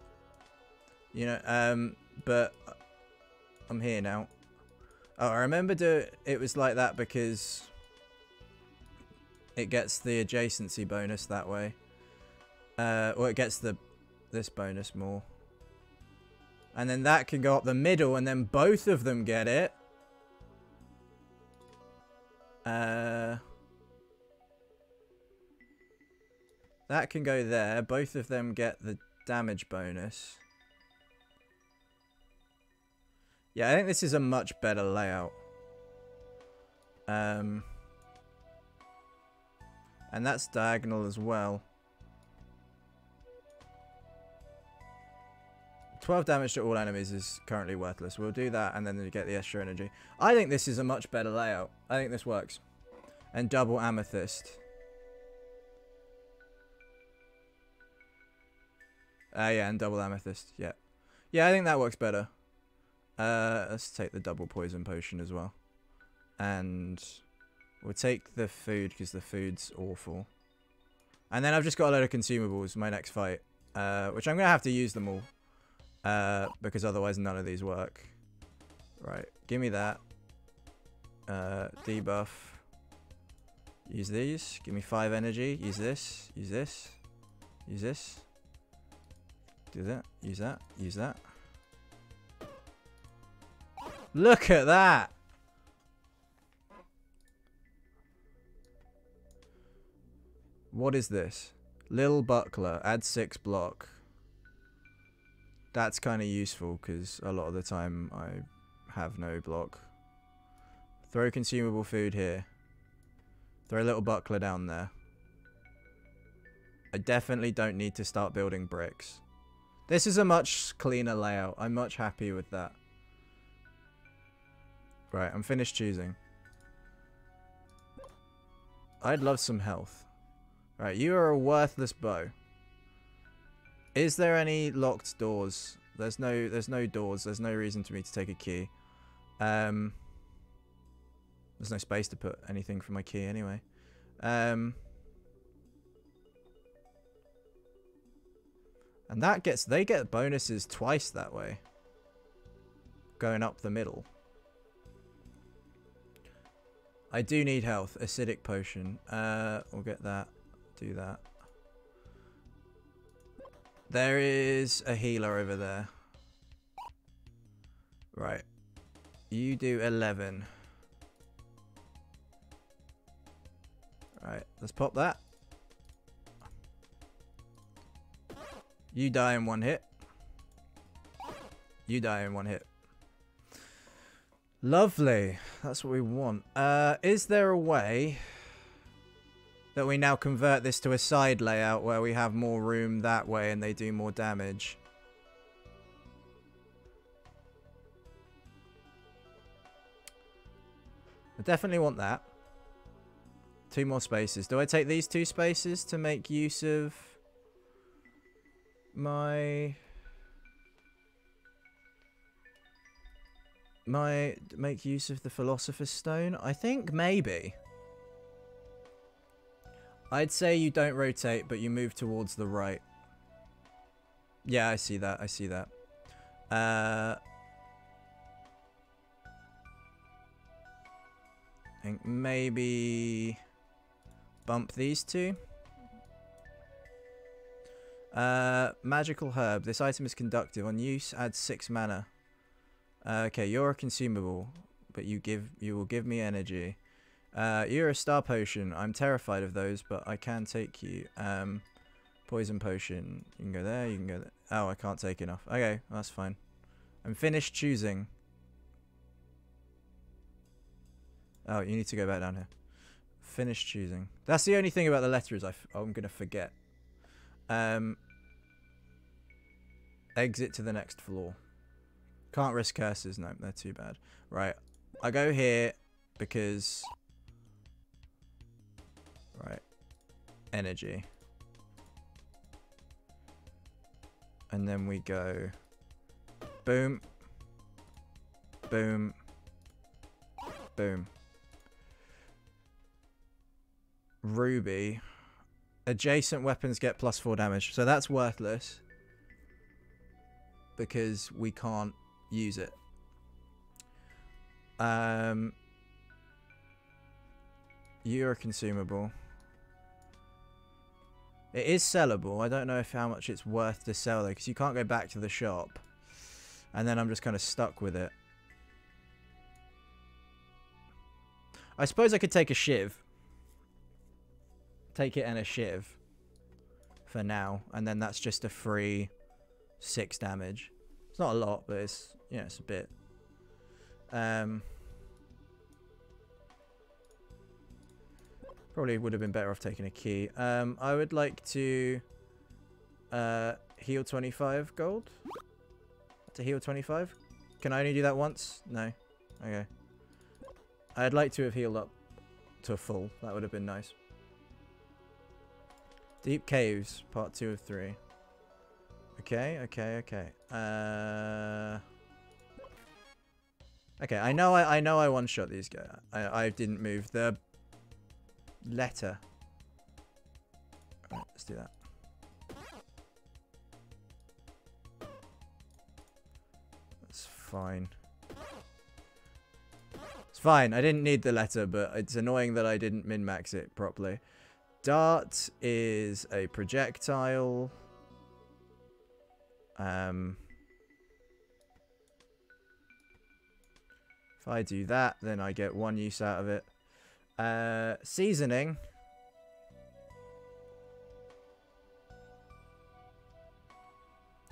You know, but... I'm here now. Oh, I remember it was like that because it gets the adjacency bonus that way. Or it gets this bonus more. And then that can go up the middle and then both of them get it. That can go there. Both of them get the damage bonus. Yeah, I think this is a much better layout. And that's diagonal as well. 12 damage to all enemies is currently worthless. We'll do that and then you get the extra energy. I think this is a much better layout. I think this works. And double amethyst. Yeah, and double amethyst. Yeah. Yeah, I think that works better. Let's take the double poison potion as well. And we'll take the food because the food's awful. And then I've just got a load of consumables my next fight. Which I'm going to have to use them all. Because otherwise none of these work. Right, give me that. Debuff. Use these. Give me 5 energy. Use this. Use this. Use this. Do that. Use that. Use that. Look at that! What is this? Lil Buckler. Add 6 block. That's kind of useful because a lot of the time I have no block. Throw consumable food here. Throw a little buckler down there. I definitely don't need to start building bricks. This is a much cleaner layout. I'm much happy with that. Right, I'm finished choosing. I'd love some health. Right, you are a worthless bow. Is there any locked doors? There's no doors. There's no reason for me to take a key. There's no space to put anything for my key anyway. And they get bonuses twice that way. Going up the middle. I do need health. Acidic potion. We'll get that. Do that. There is a healer over there. Right. You do 11. Right, let's pop that. You die in 1 hit. You die in 1 hit. Lovely. That's what we want. Is there a way that we now convert this to a side layout where we have more room that way and they do more damage? I definitely want that. 2 more spaces. Do I take these 2 spaces to make use of my make use of the Philosopher's Stone? I think maybe. I'd say you don't rotate, but you move towards the right. Yeah, I see that. I see that. I think maybe bump these 2. Magical herb. This item is conductive. On use, adds 6 mana. Okay, you're a consumable, but you will give me energy. You're a star potion. I'm terrified of those, but I can take you. Poison potion. You can go there. You can go there. Oh, I can't take enough. Okay, that's fine. I'm finished choosing. Oh, you need to go back down here. Finished choosing. That's the only thing about the letter is I'm going to forget. Exit to the next floor. Can't risk curses. No, they're too bad. Right. I go here because... Right. Energy. And then we go... Boom. Boom. Boom. Ruby. Adjacent weapons get +4 damage. So that's worthless. Because we can't use it. You're a consumable. It is sellable. I don't know how much it's worth to sell though, because you can't go back to the shop. And then I'm just kind of stuck with it. I suppose I could take a shiv. Take it and a shiv. For now. And then that's just a free 6 damage. It's not a lot, but it's, yeah, it's a bit. Probably would have been better off taking a key. I would like to heal 25 gold. To heal 25. Can I only do that once? No. Okay. I'd like to have healed up to full. That would have been nice. Deep Caves, part 2 of 3. Okay. Okay, I know I one-shot these guys. I didn't move the letter. Right, let's do that. That's fine. It's fine. I didn't need the letter, but it's annoying that I didn't min-max it properly. Dart is a projectile. If I do that, then I get 1 use out of it. Seasoning.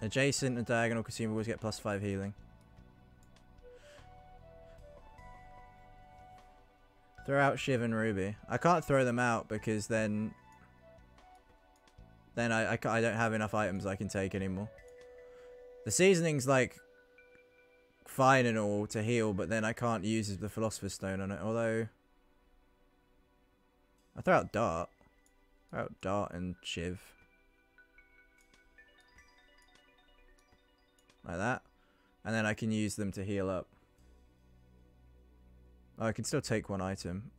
Adjacent and diagonal consumables get +5 healing. Throw out Shiv and Ruby. I can't throw them out because then I don't have enough items I can take anymore. The seasoning's like fine and all to heal, but then I can't use the Philosopher's Stone on it. Although I throw out Dart. Throw out Dart and Shiv. Like that. And then I can use them to heal up. Oh, I can still take 1 item.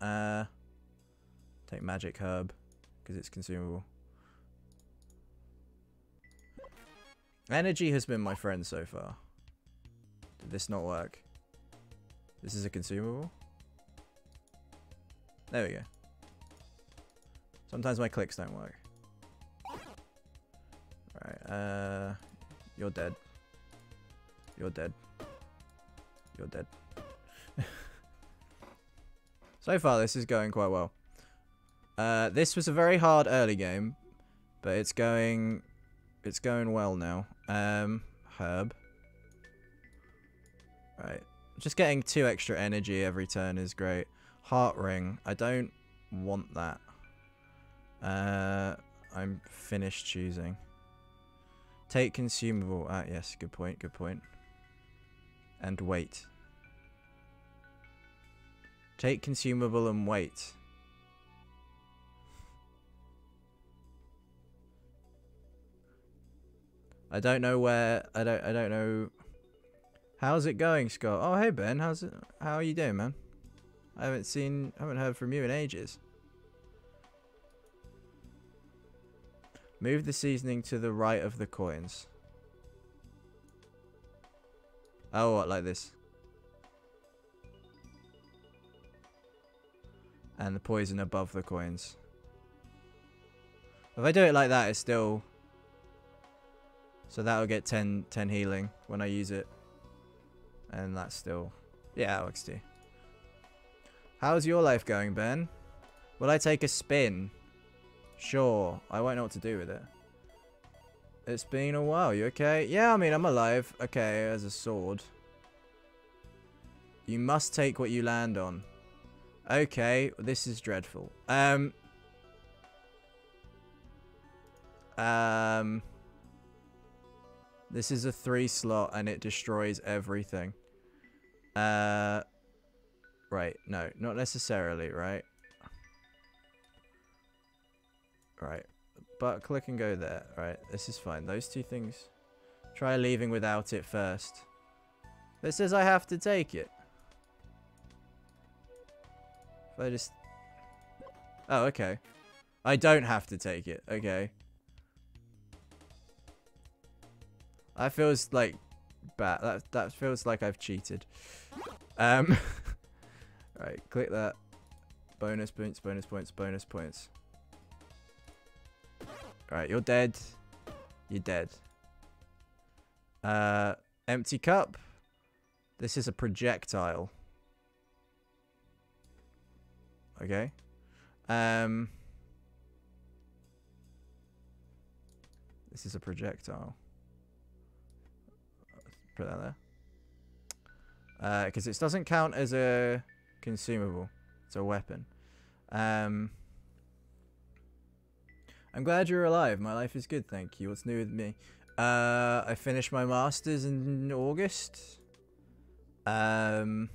Take Magic Herb, because it's consumable. Energy has been my friend so far. Did this not work? This is a consumable? There we go. Sometimes my clicks don't work. Alright, you're dead. You're dead. You're dead. So far, this is going quite well. This was a very hard early game, but it's going well now. Herb. Right. Just getting 2 extra energy every turn is great. Heart Ring. I don't want that. I'm finished choosing. Take consumable. Ah, yes. Good point. Good point. And wait. Take consumable and wait. I don't know where. I don't know. How's it going, Scott? Oh, hey Ben. How are you doing, man? I haven't heard from you in ages. Move the seasoning to the right of the coins. Oh, what, like this? And the poison above the coins. If I do it like that, it's still... So that'll get 10 healing when I use it. And that's still... Yeah, that works too. How's your life going, Ben? Will I take a spin? Sure. I won't know what to do with it. It's been a while. You okay? Yeah, I mean, I'm alive. Okay, as a sword. You must take what you land on. Okay, this is dreadful. This is a 3 slot and it destroys everything. Right, no, not necessarily, right? Right, but click and go there. Right, this is fine. Those 2 things. Try leaving without it first. It says I have to take it. If I just... Oh, okay. I don't have to take it. Okay. That feels like bad. That feels like I've cheated. Alright, click that. Bonus points, bonus points, bonus points. Alright, you're dead. You're dead. Empty cup. This is a projectile. Okay. This is a projectile. Put that there. Because it doesn't count as a consumable. It's a weapon. I'm glad you're alive. My life is good, thank you. What's new with me? I finished my masters in August. That's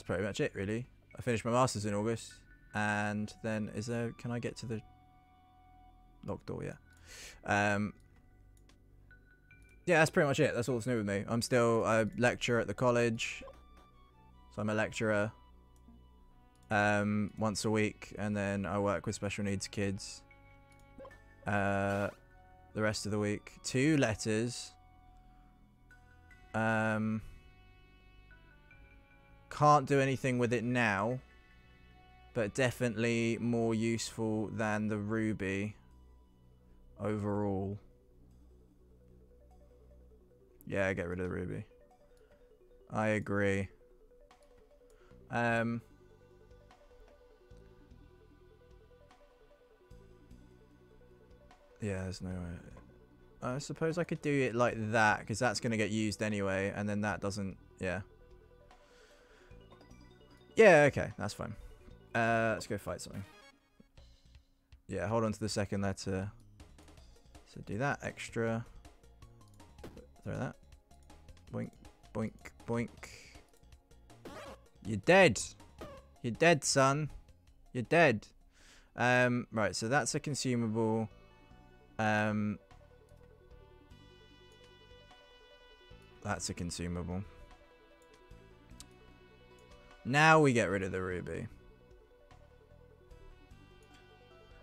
pretty much it, really. I finished my masters in August, and then can I get to the locked door? Yeah. Yeah, that's pretty much it. That's all that's new with me. I'm still a lecturer at the college, so I'm a lecturer once a week, and then I work with special needs kids the rest of the week. 2 letters. Can't do anything with it now, but definitely more useful than the ruby overall. Yeah, get rid of the ruby. I agree. Yeah, there's no way. I suppose I could do it like that, because that's going to get used anyway, and then that doesn't, yeah. Yeah, okay, that's fine. Let's go fight something. Yeah, hold on to the second letter. So do that extra. Throw that. Boink, boink, boink. You're dead. You're dead, son. You're dead. Right, so that's a consumable. That's a consumable. Now we get rid of the ruby.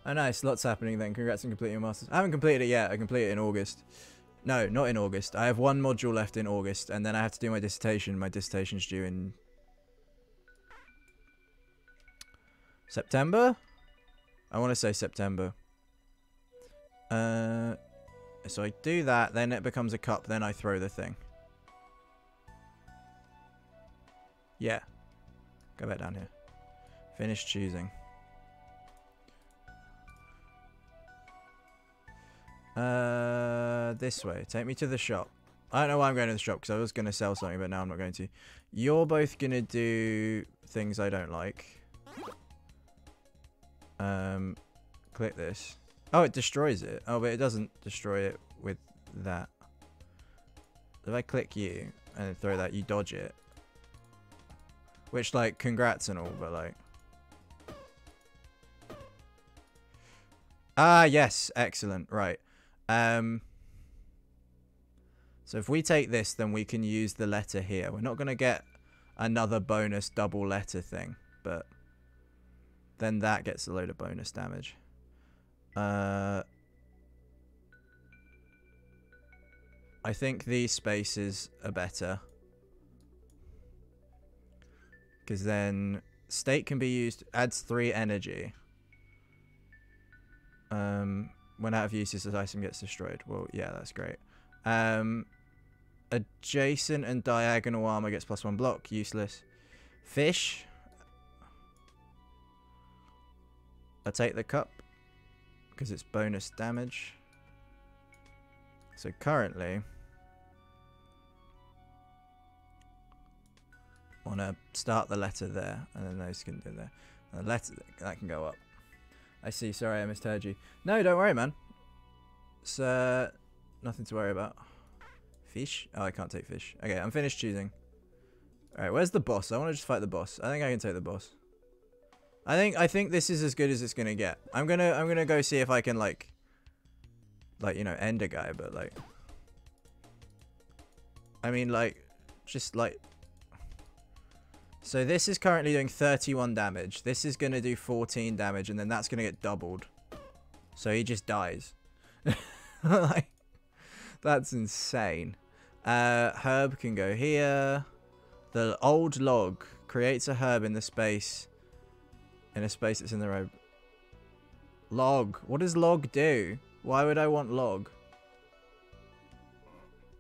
Oh, nice. Lots happening then. Congrats on completing your masters. I haven't completed it yet. I completed it in August. No, not in August. I have 1 module left in August, and then I have to do my dissertation. My dissertation's due in September? I want to say September. So I do that, then it becomes a cup, then I throw the thing. Yeah. Go back down here. Finish choosing. This way. Take me to the shop. I don't know why I'm going to the shop, because I was going to sell something, but now I'm not going to. You're both going to do things I don't like. Click this. Oh, it destroys it. Oh, but it doesn't destroy it with that. If I click you and throw that, you dodge it. Which, like, congrats and all, but, like... Ah, yes. Excellent. Right. So if we take this, then we can use the letter here. We're not going to get another bonus double letter thing, but then that gets a load of bonus damage. I think these spaces are better, because then state can be used, adds 3 energy. When out of use, this item gets destroyed. Well, yeah, that's great. Adjacent and diagonal armor gets +1 block. Useless. Fish. I take the cup, because it's bonus damage. So currently, I want to start the letter there, and then those can do there. The letter that can go up. I see. Sorry, I misheard you. No, don't worry, man. It's nothing to worry about. Fish? Oh, I can't take fish. Okay, I'm finished choosing. All right, where's the boss? I want to just fight the boss. I think I can take the boss. I think this is as good as it's gonna get. I'm gonna go see if I can like you know, end a guy, but like, I mean, like, just like. So this is currently doing 31 damage. This is gonna do 14 damage, and then that's gonna get doubled. So he just dies. Like, that's insane. Herb can go here. The old log creates a herb in the space. In a space that's in the road. Log. What does log do? Why would I want log?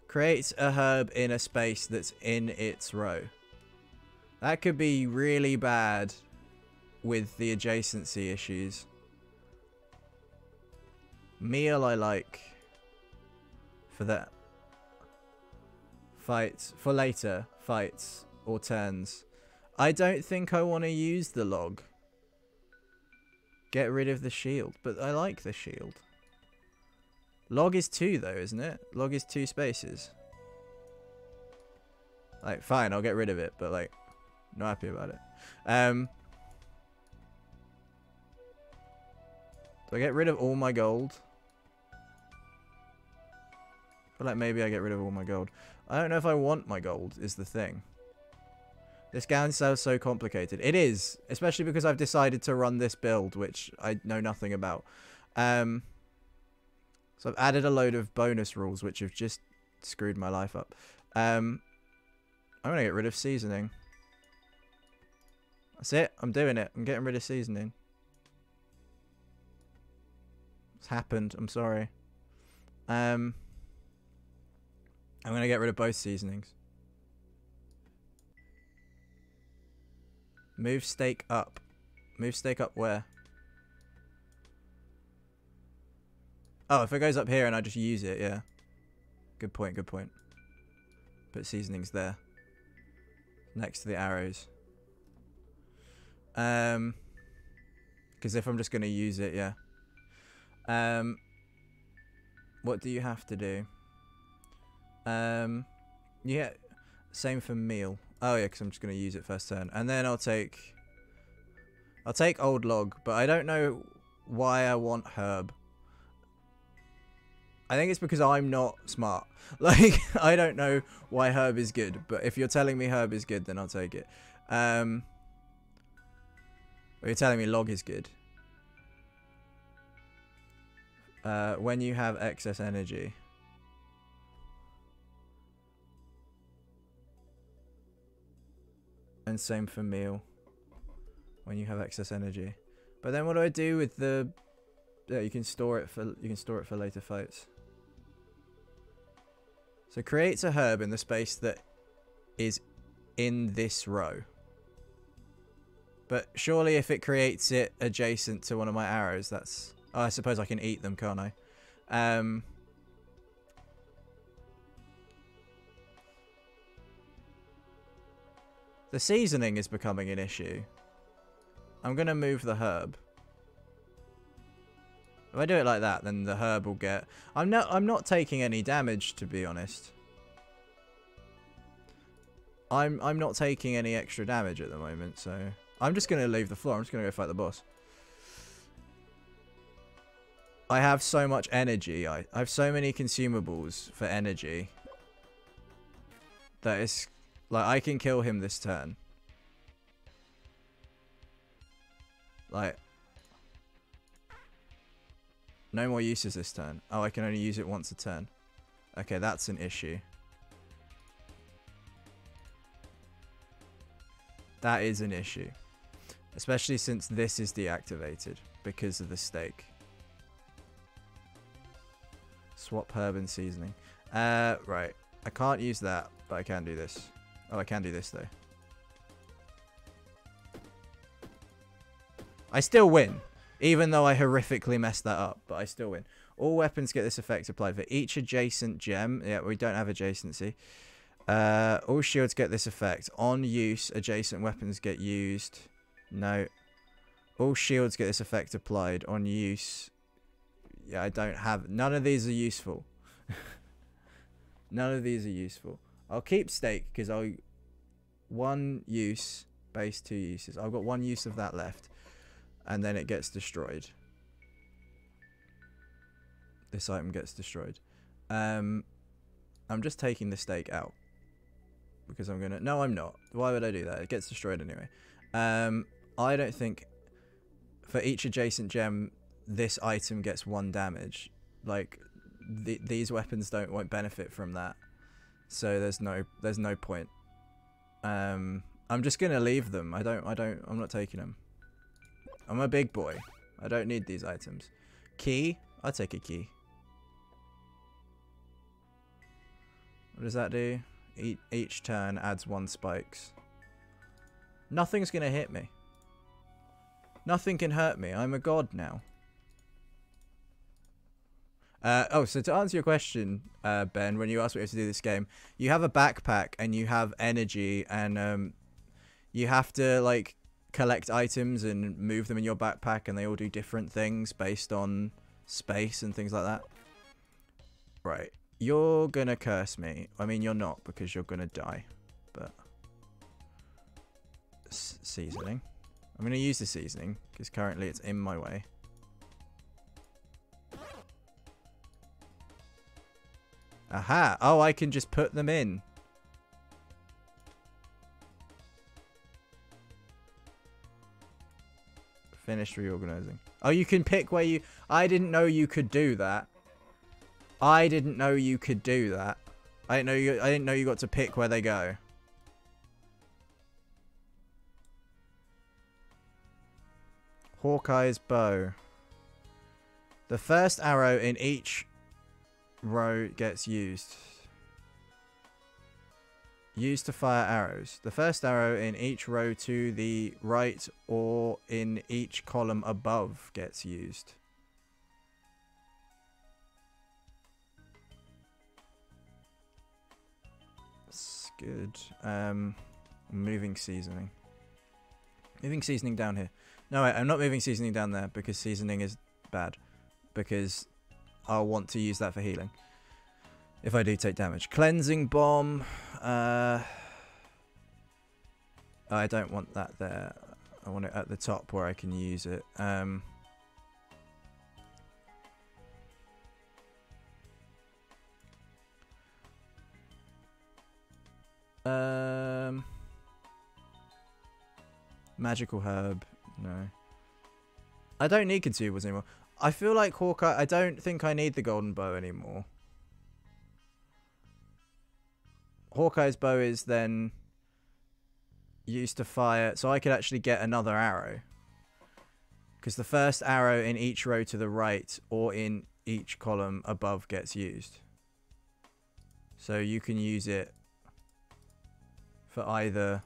Creates a herb in a space that's in its row. That could be really bad with the adjacency issues. Meal I like. For that. Fights. For later. Fights. Or turns. I don't think I want to use the log. Get rid of the shield. But I like the shield. Log is 2 though, isn't it? Log is 2 spaces. Like, fine, I'll get rid of it, but like, not happy about it. Do I get rid of all my gold? I feel like maybe I get rid of all my gold. I don't know if I want my gold, is the thing. This gown sounds so complicated. It is, especially because I've decided to run this build, which I know nothing about. So I've added a load of bonus rules, which have just screwed my life up. I'm going to get rid of seasoning. That's it. I'm doing it. I'm getting rid of seasoning. It's happened. I'm sorry. I'm going to get rid of both seasonings. Move steak up. Move steak up where? Oh, if it goes up here and I just use it, yeah. Good point, good point. Put seasonings there. Next to the arrows. Because if I'm just going to use it, yeah. What do you have to do? Yeah, same for meal. Oh yeah, because I'm just going to use it first turn. And then I'll take old log, but I don't know why I want herb. I think it's because I'm not smart. Like, I don't know why herb is good, but if you're telling me herb is good, then I'll take it. Or you're telling me log is good. When you have excess energy. And same for meal. When you have excess energy. But then what do I do with the... Yeah, you can store it for later fights. So creates a herb in the space that is in this row. But surely if it creates it adjacent to one of my arrows, that's... Oh, I suppose I can eat them, can't I? The seasoning is becoming an issue. I'm going to move the herb. If I do it like that, then the herb will get... I'm not taking any damage, to be honest. I'm not taking any extra damage at the moment, so... I'm just going to leave the floor. I'm just going to go fight the boss. I have so much energy. I have so many consumables for energy. That is... Like, I can kill him this turn. Like... No more uses this turn. Oh, I can only use it once a turn. Okay, that's an issue. That is an issue. Especially since this is deactivated because of the steak. Swap herb and seasoning. Right. I can't use that, but I can do this. Oh, I can do this, though. I still win. Even though I horrifically messed that up, but I still win. All weapons get this effect applied for each adjacent gem. Yeah, we don't have adjacency. All shields get this effect. On use, adjacent weapons get used. No. All shields get this effect applied. On use. Yeah, I don't have... None of these are useful. None of these are useful. I'll keep steak, because I'll... 1 use, base 2 uses. I've got 1 use of that left. And then it gets destroyed. This item gets destroyed. I'm just taking the steak out. Because I'm going to... No, I'm not. Why would I do that? It gets destroyed anyway. I don't think... For each adjacent gem, this item gets 1 damage. Like, these weapons won't benefit from that. So there's no point. I'm just gonna leave them. I'm not taking them. I'm a big boy. I don't need these items. Key? I'll take a key. What does that do? Each turn adds 1 spikes. Nothing's gonna hit me. Nothing can hurt me. I'm a god now. Oh, so to answer your question, Ben, when you asked what you have to do this game, you have a backpack and you have energy, and you have to like collect items and move them in your backpack, and they all do different things based on space and things like that. Right, you're gonna curse me. I mean, you're not, because you're gonna die. But seasoning. I'm gonna use the seasoning because currently it's in my way. Aha! Oh, I can just put them in. Finished reorganizing. Oh, you can pick where you... I didn't know you could do that. I didn't know you could do that. I didn't know you got to pick where they go. Hawkeye's bow. The first arrow in each row gets used. Used to fire arrows. The first arrow in each row to the right or in each column above gets used. That's good. Moving seasoning. Moving seasoning down here. No, wait, I'm not moving seasoning down there because seasoning is bad. Because I'll want to use that for healing if I do take damage. Cleansing bomb. I don't want that there. I want it at the top where I can use it. Magical herb. No. I don't need consumables anymore. I feel like Hawkeye... I don't think I need the golden bow anymore. Hawkeye's bow is then used to fire... So I could actually get another arrow. Because the first arrow in each row to the right or in each column above gets used. So you can use it for either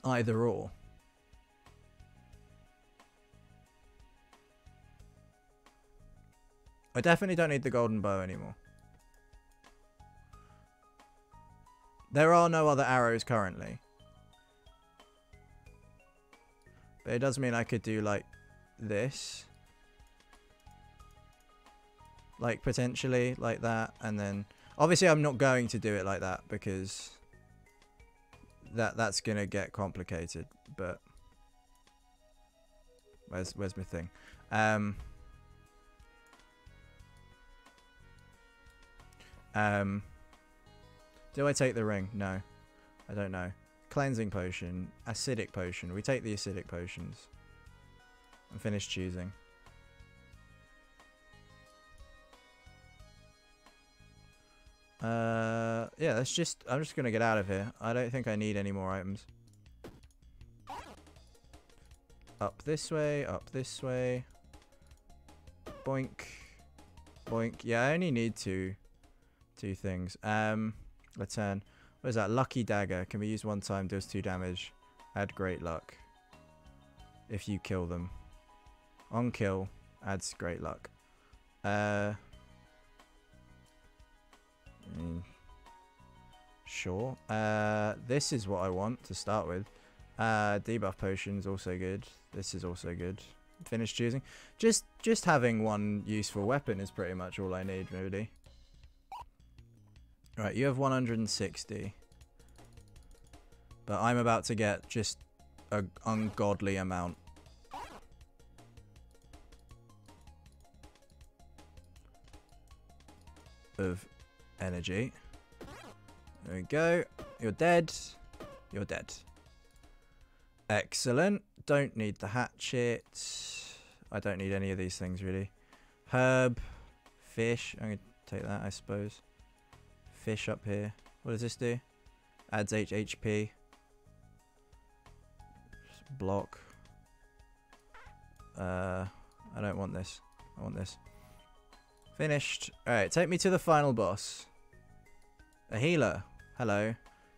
or. I definitely don't need the golden bow anymore. There are no other arrows currently. But it does mean I could do like this. Like potentially like that, and then obviously I'm not going to do it like that because that's gonna get complicated, but where's my thing? Do I take the ring? No. I don't know. Cleansing potion. Acidic potion. We take the acidic potions. I'm finished choosing. Yeah, I'm just gonna get out of here. I don't think I need any more items. Up this way, up this way. Boink. Boink. Yeah, I only need two things. Return. What is that? Lucky dagger. Can be used one time, deals 2 damage. Add great luck. If you kill them. On kill, adds great luck. Sure. This is what I want to start with. Debuff potions also good. This is also good. Finish choosing. Just having one useful weapon is pretty much all I need, really. Right, you have 160. But I'm about to get just an ungodly amount. Of energy. There we go. You're dead. You're dead. Excellent. Don't need the hatchet. I don't need any of these things, really. Herb. Fish. I'm going to take that, I suppose. Fish up here. What does this do? Adds 8 HP. Block. I don't want this. I want this. Finished. Alright, take me to the final boss. A healer. Hello.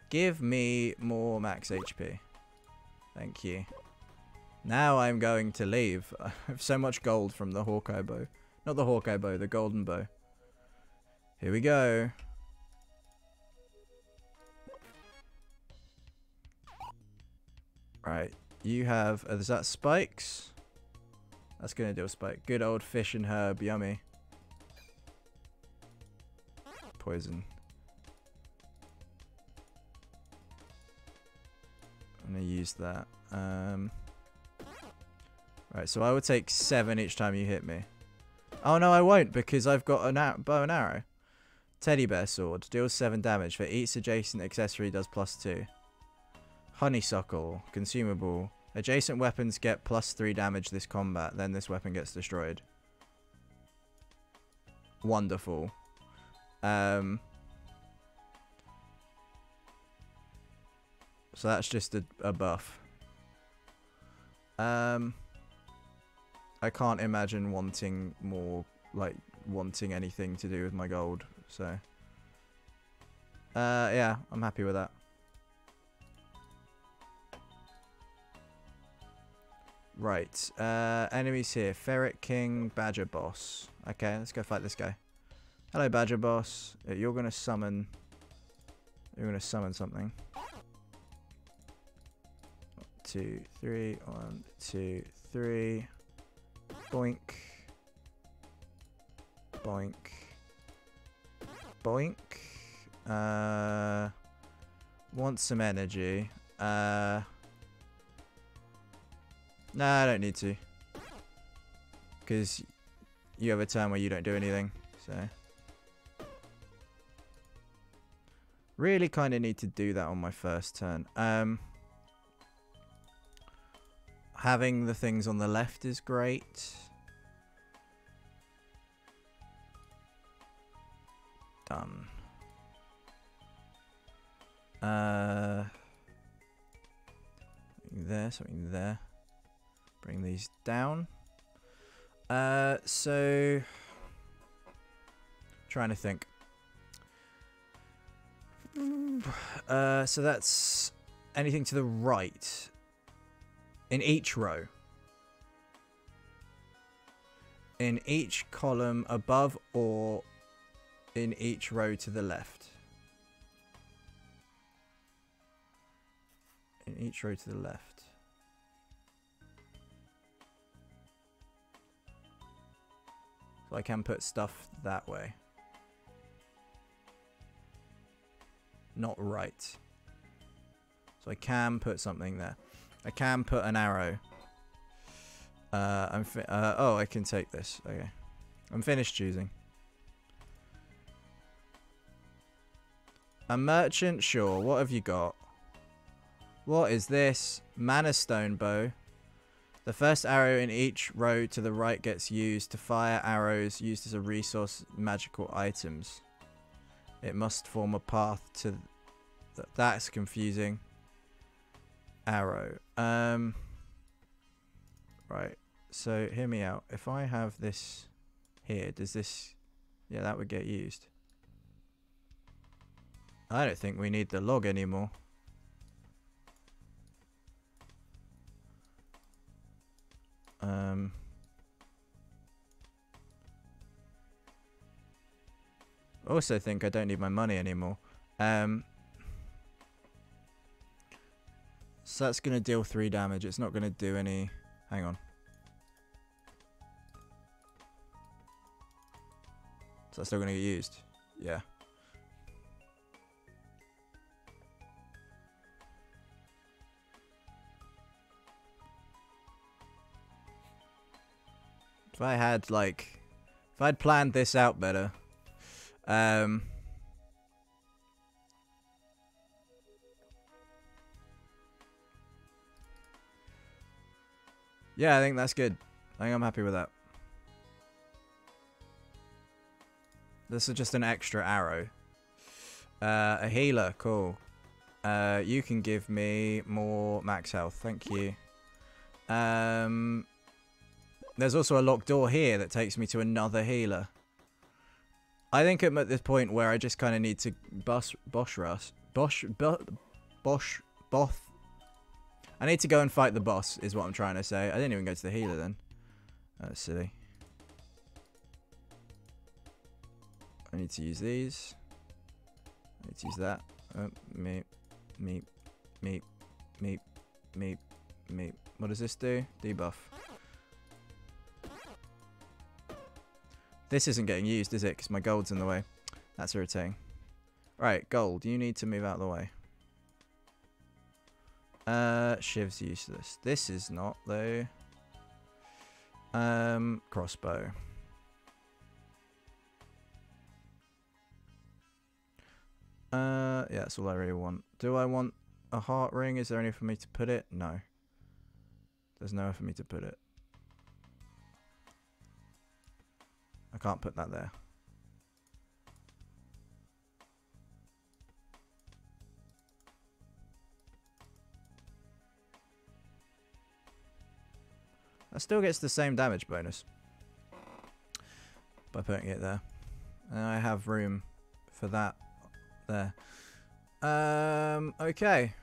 Give me more max HP. Thank you. Now I'm going to leave. I have so much gold from the Hawkeye bow. Not the Hawkeye bow, the golden bow. Here we go. Right. You have... is that spikes? That's going to do a spike. Good old fish and herb. Yummy. Poison. I'm going to use that. Right, so I would take 7 each time you hit me. Oh, no, I won't, because I've got a bow and arrow. Teddy bear sword. Deals 7 damage. For each adjacent accessory does +2. Honeysuckle. Consumable. Adjacent weapons get +3 damage this combat. Then this weapon gets destroyed. Wonderful. So that's just a buff. I can't imagine wanting more, like, wanting anything to do with my gold, so. Yeah, I'm happy with that. Right, enemies here. Ferret King, Badger Boss. Okay, let's go fight this guy. Hello, Badger Boss. You're gonna summon something. 1, 2, 3. 1, 2, 3. Boink. Boink. Boink. Want some energy. Nah, I don't need to. Because you have a turn where you don't do anything, so. Really kind of need to do that on my first turn. Having the things on the left is great. Done. Something there. Bring these down. So trying to think. So that's anything to the right in each row. In each column above or in each row to the left. In each row to the left. So I can put stuff that way. Not right. So I can put something there. I can put an arrow. Oh, I can take this. Okay. I'm finished choosing. A merchant, sure. What have you got? What is this? Mana stone bow. The first arrow in each row to the right gets used to fire arrows used as a resource magical items. It must form a path to... That's confusing. Arrow. Right. So, hear me out. If I have this here, does this... Yeah, that would get used. I don't think we need the log anymore. Also think I don't need my money anymore. So that's going to deal 3 damage. It's not going to do any... Hang on. So that's still going to get used. Yeah. If I had, like... If I'd planned this out better... Yeah, I think that's good. I think I'm happy with that. This is just an extra arrow. A healer, cool. You can give me more max health. Thank you. There's also a locked door here that takes me to another healer. I think I'm at this point where I just kind of need to both. I need to go and fight the boss, is what I'm trying to say. I didn't even go to the healer then. That's silly. I need to use these. I need to use that. Meep. What does this do? Debuff. This isn't getting used, is it? Because my gold's in the way. That's irritating. Right, gold. You need to move out of the way. Shiv's useless. This is not, though. Crossbow. Yeah, that's all I really want. Do I want a heart ring? Is there anywhere for me to put it? No. There's nowhere for me to put it. I can't put that there. That still gets the same damage bonus by putting it there. And I have room for that there. Okay.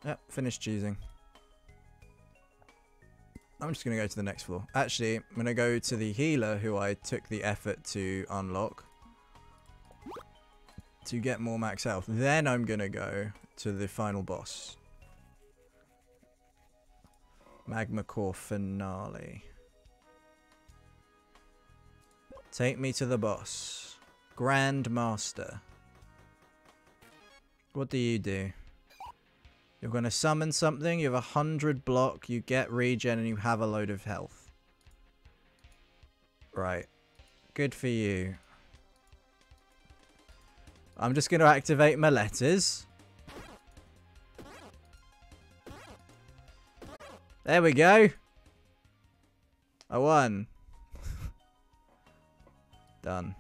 Yep, finished choosing. I'm just going to go to the next floor. Actually, I'm going to go to the healer who I took the effort to unlock to get more max health. Then I'm going to go to the final boss. Magma Core Finale. Take me to the boss. Grand Master. What do you do? You're going to summon something, you have 100 block, you get regen, and you have a load of health. Right. Good for you. I'm just going to activate my letters. There we go. I won. Done.